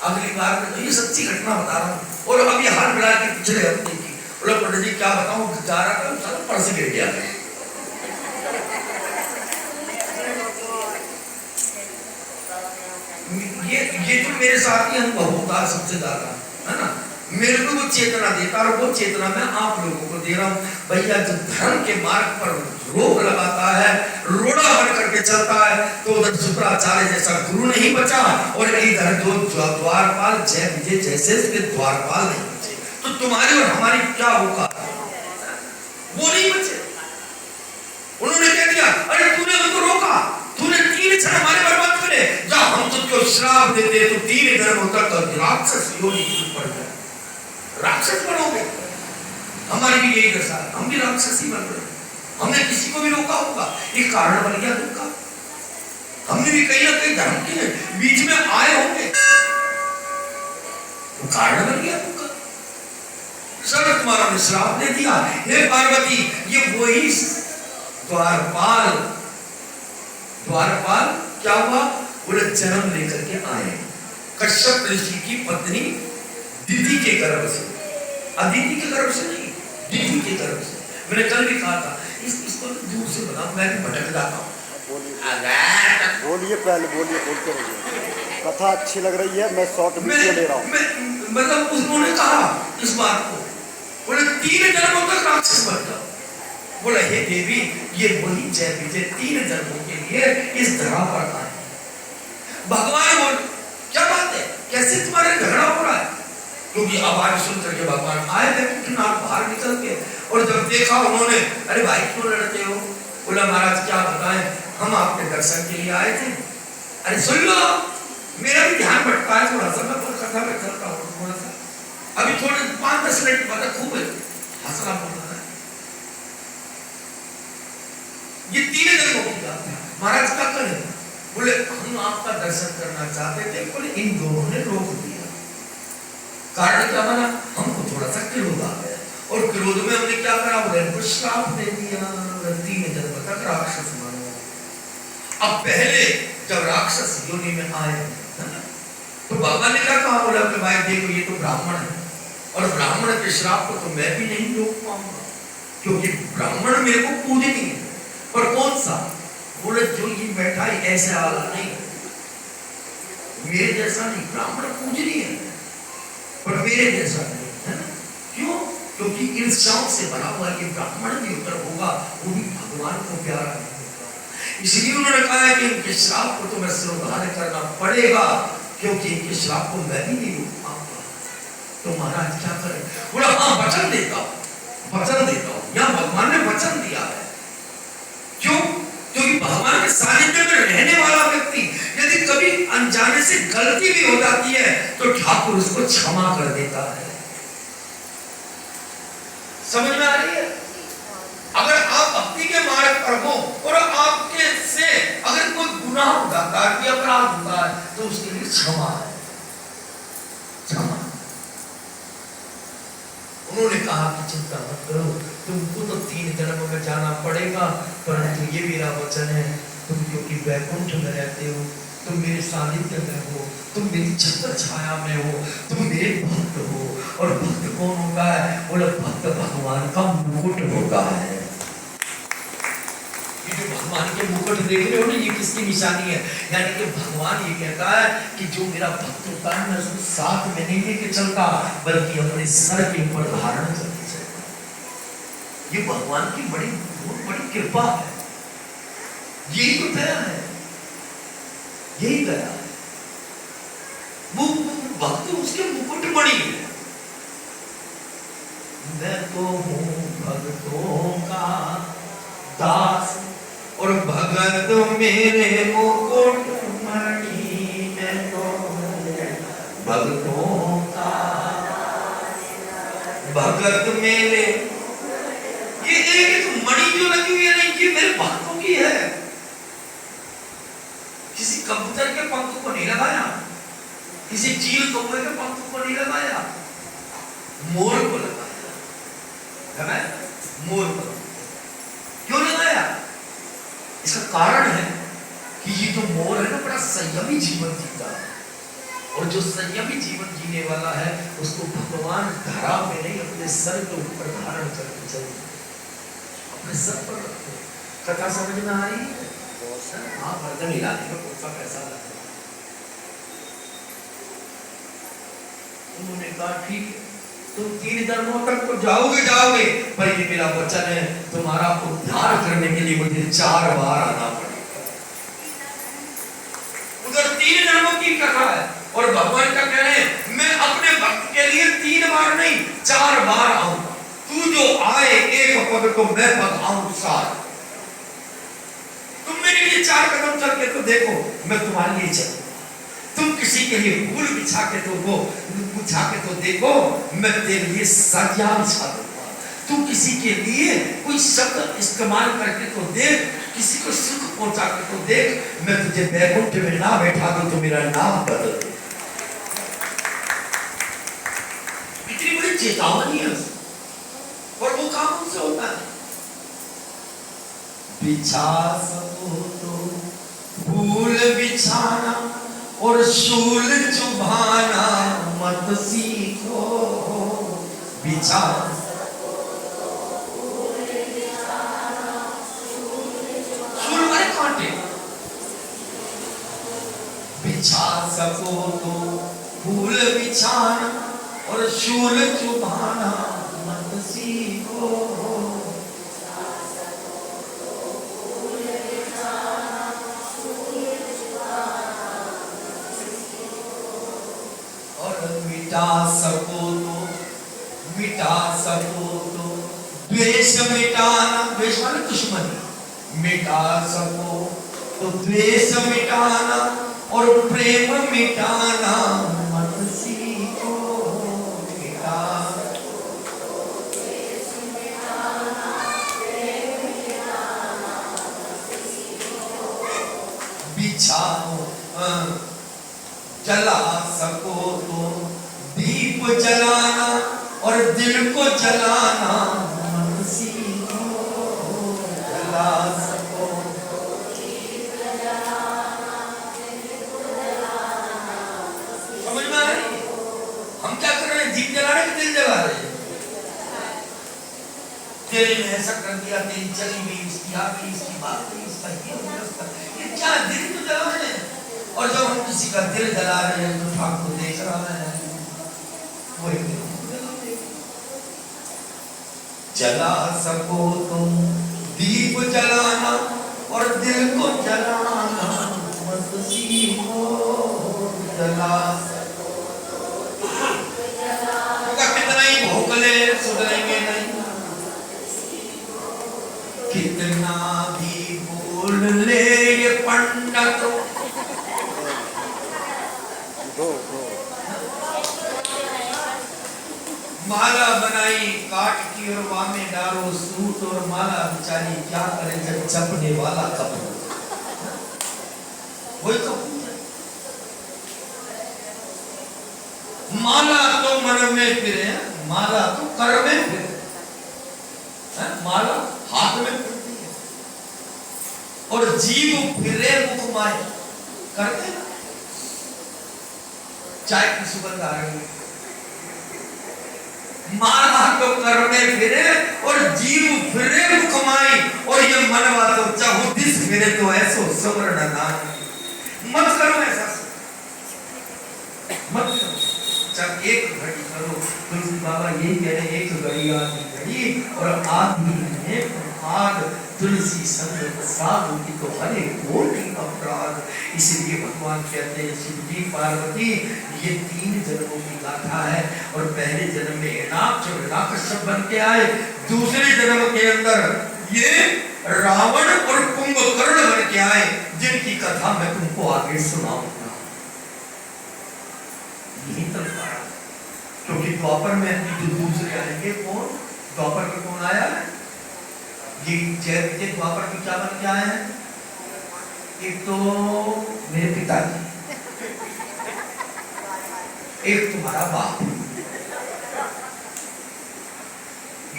अगली बार में तो ये सच्ची घटना बता रहा हूँ, और अभी हाल फिलहाल के पिछले हफ्ते की, बोला पंडित जी क्या बताऊं, जा रहा था सारा पर्स गिर गया। ये तो मेरे साथ ही अनुभव होता है सबसे ज्यादा, है ना। मेरे को वो चेतना देता और वो चेतना मैं आप लोगों को दे रहा हूँ। भैया जब धर्म के मार्ग पर रोक लगाता है, रोड़ा बन करके चलता है, तो उधर शुक्राचार्य जैसा गुरु नहीं बचा, और इधर जो द्वारपाल जय विजय जैसे उसके द्वारपाल नहीं बचे, तो तुम्हारी और हमारी क्या होगा, वो नहीं बचे। उन्होंने कह दिया, अरे तूने उनको रोका, तूने 3 क्षण हमारे बर्बाद करे, जब हम तुझको श्राप देते तो 3 जन्म तक राक्षस योनि पड़ जाए, राक्षस बनोगे। हमारी भी यही दशा, हम भी राक्षसी बन रहे। हमने किसी को भी रोका होगा, ये कारण बन गया दुख का। हमने भी कहीं ना कहीं धर्म के बीच में आए होंगे, वो कारण बन गया दुख का। शरद कुमार ने श्राप दे दिया, हे पार्वती ये वही द्वारपाल, द्वारपाल क्या हुआ, बोले जन्म लेकर के आए कश्यप ऋषि की पत्नी दीदी के गर्भ से, अदिति के गर्भ से नहीं, दीदी के गर्भ से। मैंने कल भी कहा था, इसको दूर से बताऊं, मैं भी भटक जाता हूँ। बोलिए पहले बोलिए, बोलते रहिए, कथा अच्छी लग रही है, मैं शॉर्ट वीडियो ले रहा हूँ। मतलब उन्होंने कहा इस बात को, बोले 3 जन्मों तक राक्षस बन जाओ। बोला हे देवी ये वही जय विजय 3 जन्मों के लिए इस धरा पर आए। भगवान बोल क्या बात है, कैसे तुम्हारे झगड़ा हो रहा है, क्योंकि आवाज सुन करके भगवान आए थे नाक बाहर निकल के, और जब देखा उन्होंने, अरे भाई क्यों लड़ते हो, बोला महाराज क्या बताएं, हम आपके दर्शन के लिए आए थे। अरे सुन लो, मेरा भी ध्यान भटका है थोड़ा सा, मैं कथा में चलता हूँ थोड़ा सा, अभी थोड़े 5-10 मिनट बाद खूब हंसना बोलना है। ये 3 जन्मों की बात है। महाराज क्या करें, बोले हम आपका दर्शन करना चाहते थे, बोले इन दोनों कारण क्या बना, हमको थोड़ा सा क्रोध आ गया और क्रोध में हमने क्या करा, उनको श्राप दे दिया, 3 जन्म तक राक्षस मानो। अब पहले जब राक्षस योनि में आए तो भगवान ने क्या कहा, बोला कि भाई देखो ये तो ब्राह्मण है और ब्राह्मण के श्राप को तो मैं भी नहीं रोक पाऊंगा क्योंकि ब्राह्मण मेरे को पूजनीय है। पर कौन सा, बोले जो ये बैठा है ऐसे वाला नहीं, मेरे जैसा नहीं, ब्राह्मण पूजनीय है पर मेरे जैसा नहीं, है ना? क्यों? क्योंकि ईर्ष्याओं से भरा हुआ कि ब्राह्मण भी उत्तर होगा वो भी भगवान को प्यारा नहीं होगा। इसलिए उन्होंने कहा है कि इनके श्राप को तो मैं सिरोधार्य करना पड़ेगा क्योंकि इनके श्राप को मैं भी नहीं रोक पाऊंगा। तो महाराज क्या करें, बोला हाँ वचन देता हूं, वचन देता हूं। यहाँ भगवान ने वचन दिया है, क्यों? क्योंकि भगवान के सानिध्य में रहने वाला व्यक्ति यदि कभी अनजाने से गलती भी हो जाती है तो ठाकुर उसको क्षमा कर देता है। समझ में आ रही है? अगर आप भक्ति के मार्ग पर हो और आपके से अगर कोई गुनाह हो जाता है, अपराध होता है तो उसके लिए क्षमा है, क्षमा। उन्होंने कहा कि चिंता मत करो, तुमको तो 3 जन्म में जाना पड़ेगा, परंतु ये मेरा वचन है, तुम क्योंकि वैकुंठ में रहते हो, तुम मेरे सानिध्य में हो, तुम मेरी छत्र छाया में हो, तुम मेरे भक्त हो। और भक्त कौन होता है, बोले भक्त भगवान का मुकुट होता है। ये जो भगवान के मुकुट देख रहे हो ना, ये किसकी निशानी है, यानी कि भगवान ये कहता है कि जो मेरा भक्त होता है मैं उसको साथ में नहीं लेके चलता बल्कि अपने सर के ऊपर धारण करके चलता। ये भगवान की बहुत बड़ी कृपा है, यही तो दया है, यही दया है। वो भक्त उसके मुकुट मणि है। मैं तो हूँ भक्तों का दास और भगत मेरे मुकुट मणि, मैं तो भक्तों का भगत मेरे। ये एक मणि जो लगी हुई है ना, ये मेरे भक्तों की है। किसी कबूतर के पंख को नहीं लगाया, किसी चील कौवे के पंख को नहीं लगाया, मोर को लगाया। मोर को क्यों लगाया? इसका कारण है कि ये जो मोर है ना बड़ा संयमी जीवन जीता है, और जो संयमी जीवन जीने वाला है उसको भगवान धरा में नहीं अपने सर के ऊपर धारण करके चलते, अपने सर पर रखते। कथा समझ में आ रही है? हाँ, वर्धन हिलाने का कोसा कैसा लगता है। उन्होंने कहा ठीक है, तुम 3 जन्मों तक तो जाओगे, पर ये मेरा वचन है, तुम्हारा उद्धार करने के लिए मुझे 4 बार आना पड़ेगा। उधर 3 जन्मों की कथा है और भगवान का कह रहे हैं मैं अपने भक्त के लिए 3 बार नहीं 4 बार आऊंगा। तू जो आए एक पग तो मैं पग आऊं 7। तुम मेरे लिए 4 कदम चल के तो देखो, मैं तुम्हारे लिए चलूंगा। तुम किसी के लिए फूल बिछा के तो देखो, मैं तेरे लिए सज्जा बिछा दूंगा। तू किसी के लिए कोई शब्द इस्तेमाल करके तो देख, किसी को सुख पहुंचा के तो देख, मैं तुझे वैकुंठ में ना बैठा दूं तो मेरा नाम बदल दे। इतनी बड़ी चेतावनी है और वो काम उनसे होता है। बिछा सको तो फूल बिछाना और शूल चुभाना मत सीखो। बिछा शूल मारे कांटे। बिछा सको तो फूल बिछाना और शूल चुभाना मत सीखो। मिटा सको तो द्वेष मिटाना, द्वेष माने दुश्मनी, मिटा सको तो द्वेष मिटाना और प्रेम मिटाना मत सीखो। मिटा बिछाओ जला सको तो दीप दीप जलाना और दिल को जलाना मत सीखो, जला सको। समझ में आ रही है? हम क्या कर रहे हैं? दीप जला रहे हैं कि दिल जला रहे हैं? तेरे ने ऐसा कर दिया, तेरी चली गई, इसकी आ गई, इसकी बात गई, इसका ये क्या दिल तो जला रहे हैं। और जब हम किसी का दिल जला रहे हैं तो ठाकुर देख रहा है, वही जला सको तुम दीप जलाना और दिल को जलाना मत सीखो, जला सको। कितना ही भोंकले सुधरेंगे नहीं, कितना भी बोल ले ये पंडित। माला बनाई काट की और वामे डालो सूट और माला बेचारी क्या करे जब चपने वाला कपूर। वही कपूर है। माला तो मन में फिरे, माला तो कर में फिरे, माला हाथ में फिरती है और जीव फिरे मुख माए करते ना। चाय की सुगंध आ रही है, माला तो कर में फिरे और जीव फिरे मुख माई, और ये मनवा तो चाहो दिस फिरे तो ऐसो समरण नान। मत करो ऐसा, मत करो। जब एक घड़ी करो, तुलसी बाबा यही कह रहे, एक घड़ी आधी घड़ी और आधी में प्रभात, तुलसी संग साधु की तो हरे कोटि अपराध। इसलिए भगवान कहते हैं शिव जी पार्वती ये 3 जन्मों की गाथा है, और पहले जन्म में हिरण्याक्ष बन के आए, दूसरे जन्म के अंदर ये रावण और कुंभकर्ण बन के आए, जिनकी कथा मैं तुमको आगे सुनाऊंगा। यही तक पाया, क्योंकि द्वापर में जो दूसरे आएंगे कौन, द्वापर में कौन आया है? ये जय द्वापर में क्या बन के आए हैं? एक तो मेरे पिताजी, एक तुम्हारा बाप,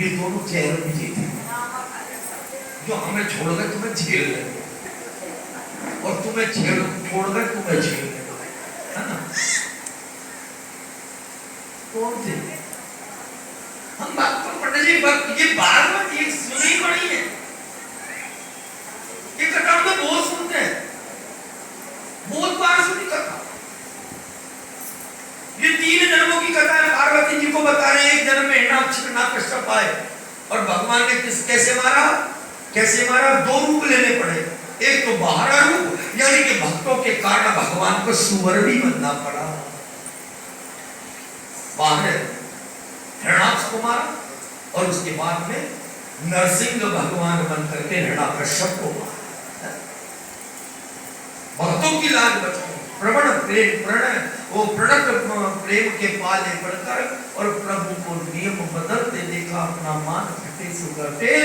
ये दोनों चेहरे विजय थे जो हमें छोड़कर तुम्हें झेल लेंगे, और तुम्हें छोड़कर तुम्हें झेल लेंगे, है ना? कौन थे? हम बात पर पंडित जी ये बार-बार ये सुनी पड़ी है, ये कथा में बहुत सुनते हैं, बहुत बार सुनी कथा। ये 3 जन्मों की कथा है, पार्वती जी को बता रहे हैं। एक जन्म में हिरण्याक्ष आए और भगवान ने कैसे मारा? कैसे मारा? 2 रूप लेने पड़े। एक तो बाहरा रूप, यानी कि भक्तों के कारण भगवान को सुअर भी बनना पड़ा। बाहर हिरण्याक्ष को मारा और उसके बाद में नरसिंह भगवान बन करके हिरण्याकश्यप को मारा। भक्तों की लाज बचाओ, प्रवण प्रेम प्रणय वो प्रणत प्रेम के पाले पड़कर, और प्रभु को नियम बदलते देखा, अपना मान घटे सुगटे,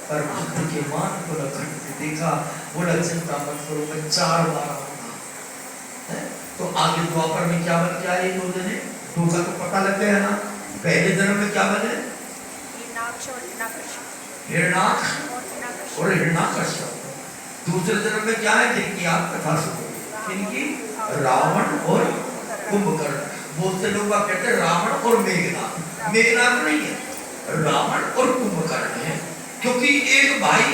पर भक्त के मान को न घटते देखा। बोला चिंता मत करो, मैं 4 बार आऊंगा। तो आगे द्वापर में क्या बन के आए 2 जने? 2 का तो पता लग गया ना। पहले जन्म में क्या बने? हिरण्याक्ष और हिरण्याकश्यप। दूसरे जन्म में क्या है? जिनकी आप कथा सुनो, किनकी? रावण और कुंभकर्ण। बहुत से लोग कहते हैं रावण और मेघनाथ। मेघनाथ नहीं है, रावण और कुंभकर्ण है, क्योंकि एक भाई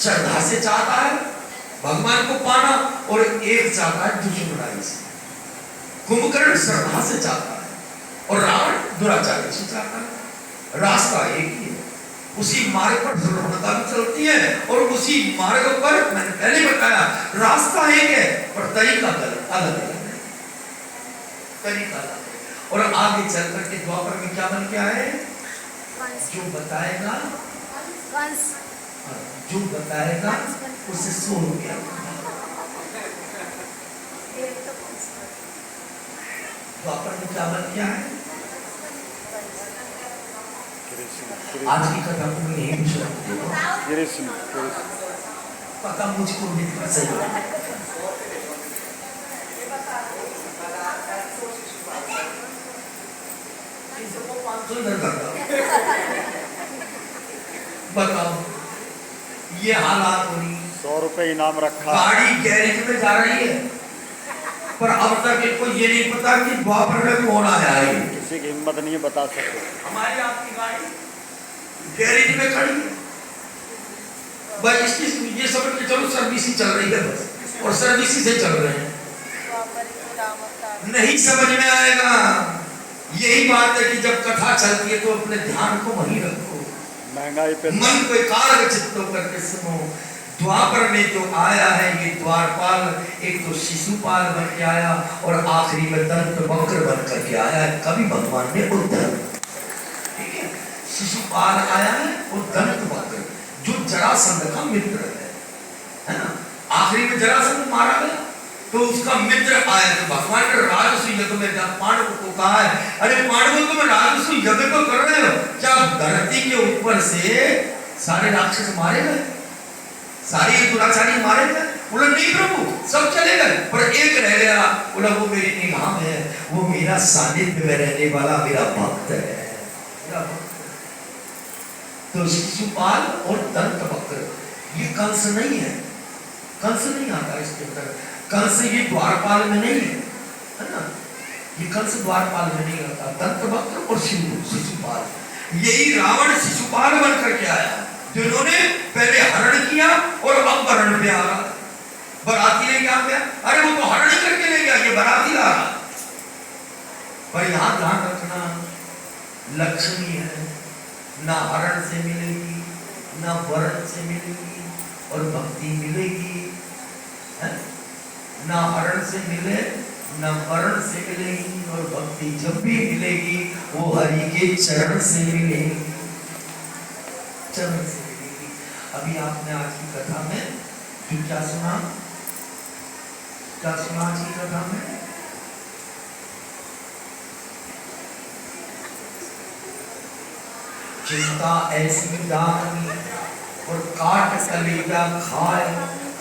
श्रद्धा से चाहता है भगवान को पाना, और एक चाहता है दुश्मनाई से। कुंभकर्ण श्रद्धा से चाहता है और रावण दुराचारी से चाहता है। रास्ता एक ही है, उसी मार्ग पर दुर्घटना भी चलती है, और उसी मार्ग पर मैंने पहले बताया रास्ता एक है पर तरीका अलग अलग है, तरीका अलग है। और आगे चल करके द्वापर में क्या बन के आए? जो बताएगा जो बताएगा उसे 100 रुपया। द्वापर में क्या बन गया है? आज की कथा को मैं यही पूछ पता मुझको नहीं सही। सुंदर करता। बताओ ये हालात हो रही, 100 रुपए इनाम रखा। गाड़ी गैरेज में जा रही है, पर अब तक इनको ये नहीं पता कि द्वापर में कौन आया है। किसी की हिम्मत नहीं है बता सकते। हमारी आपकी गाड़ी गैरेज में खड़ी है, बस इसकी ये समझ के चलो सर्विसिंग चल रही है बस, और सर्विसिंग से चल रहे हैं। नहीं समझ में आएगा। यही बात है कि जब कथा चलती है तो अपने ध्यान को वहीं रखो, महंगाई पे मन को एकाग्र चित्त करके सुनो। द्वापर में जो आया है ये द्वारपाल, एक तो शिशुपाल बन के आया और आखिरी में दंत वक्र बन करके आया है। कभी भगवान ने उद्धर, ठीक है, शिशुपाल आया है और दंत वक्र जो जरासंध का मित्र है ना। आखिरी में जरासंध मारा गया तो उसका मित्र आया, तो भगवान ने राजसूय यज्ञ में पांडवों को कहा है, अरे पांडवों तुम राजसूय यज्ञ तो कर रहे हो, क्या धरती के ऊपर से सारे राक्षस मारे गए, सारे दुराचारी मारे गए? बोला नहीं प्रभु, सब चले गए, पर एक रह गया। बोला वो मेरी निगाह में है, वो मेरा सानिध्य में रहने वाला मेरा भक्त है, मेरा भक्त। तो शिशुपाल और दंत वक्र ये कंस नहीं है, कंस नहीं आता इसके अंदर। कंस ये द्वारपाल में नहीं है ना, ये कंस द्वारपाल में नहीं आता। दंत वक्र और शिशुपाल, यही रावण शिशुपाल बन करके आया, जिन्होंने पहले हरण किया और अब वरण पे आ रहा। बराती लेके आ गया, अरे वो तो हरण करके ले गया, ये बराती ला रहा। पर यहां ध्यान रखना, लक्ष्मी है, ना हरण से मिलेगी ना वरण से मिलेगी और भक्ति मिलेगी है? ना हरण से मिले ना वरण से मिलेगी और भक्ति जब भी मिलेगी वो हरि के चरण से मिलेगी, चरण से मिलेगी। अभी आपने आज की कथा में जो क्या सुना, क्या सुना आज की कथा में? चिंता ऐसी दानी और काट कलेजा खाए,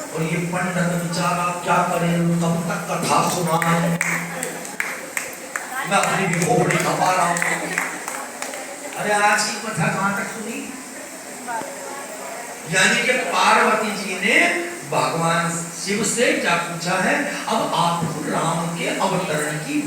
और ये पंडित बेचारा क्या करे, कब तक कथा सुनाए। मैं अपनी भी खोपड़ी खपा रहा हूँ। अरे आज की कथा कहाँ तक सुनी? यानी कि पार्वती जी ने भगवान शिव से क्या पूछा है, अब आप राम के अवतरण की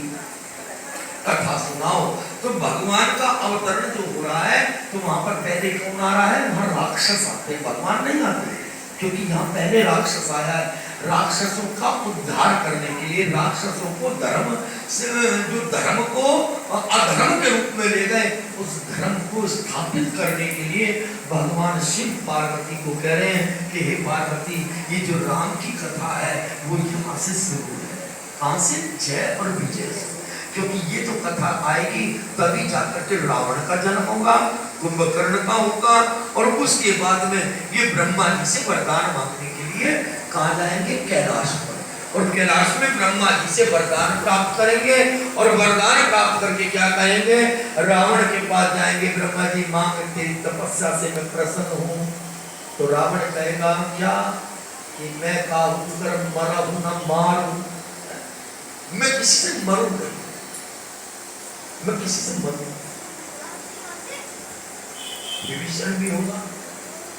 कथा सुनाओ। तो भगवान का अवतरण जो हो रहा है तो वहां पर पहले कौन आ रहा है? वहां राक्षस आते, भगवान नहीं आते, क्योंकि यहाँ पहले राक्षस आया है। राक्षसों का उद्धार करने के लिए, राक्षसों को धर्म से, जो धर्म को अधर्म के रूप में ले गए, उस धर्म को स्थापित करने के लिए भगवान शिव पार्वती को कह रहे हैं कि हे पार्वती, ये जो राम की कथा है वो यहाँ से शुरू है। कहाँ से? जय और विजय से। क्योंकि ये तो कथा आएगी तभी जाकर के रावण का जन्म होगा, कुंभकर्ण का होगा, और उसके बाद में ये ब्रह्मा जी से वरदान मांगने के लिए कहाँ जाएंगे? कैलाश पर। और कैलाश में ब्रह्मा जी से वरदान प्राप्त करेंगे, और वरदान प्राप्त करके क्या कहेंगे? रावण के पास जाएंगे, ब्रह्मा जी मांग तेरी तपस्या से मैं प्रसन्न हूँ। तो रावण कहेगा क्या कि मैं काहू कर मरा हूं न मारू, मैं किसी से मरूं नहीं, मैं किसी से मरूं। विभीषण भी होगा,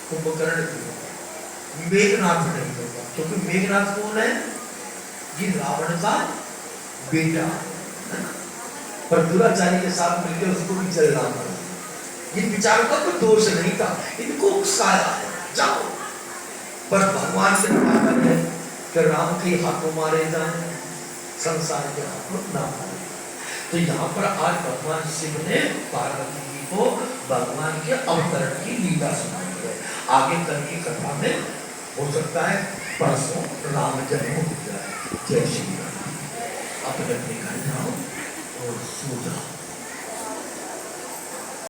कुंभकर्ण भी होगा, मेघनाथ नहीं होगा, क्योंकि मेघनाथ कौन है? ये रावण का बेटा है, पर दुराचारी के साथ मिलकर उसको भी जलना पड़ा। ये विचारों का कोई दोष नहीं था, इनको उकसाया है, जाओ। पर भगवान से प्रार्थना है कि राम के हाथों मारे जाए, संसार के हाथों ना मारे। तो यहाँ पर आज भगवान शिव ने पार्वती जी को भगवान के अवतरण की लीला सुनाई है। आगे कल की कथा में हो सकता है परसों राम जन्म हो जाए। जय श्री राम। अपने अपने घर जाओ और सो जाओ।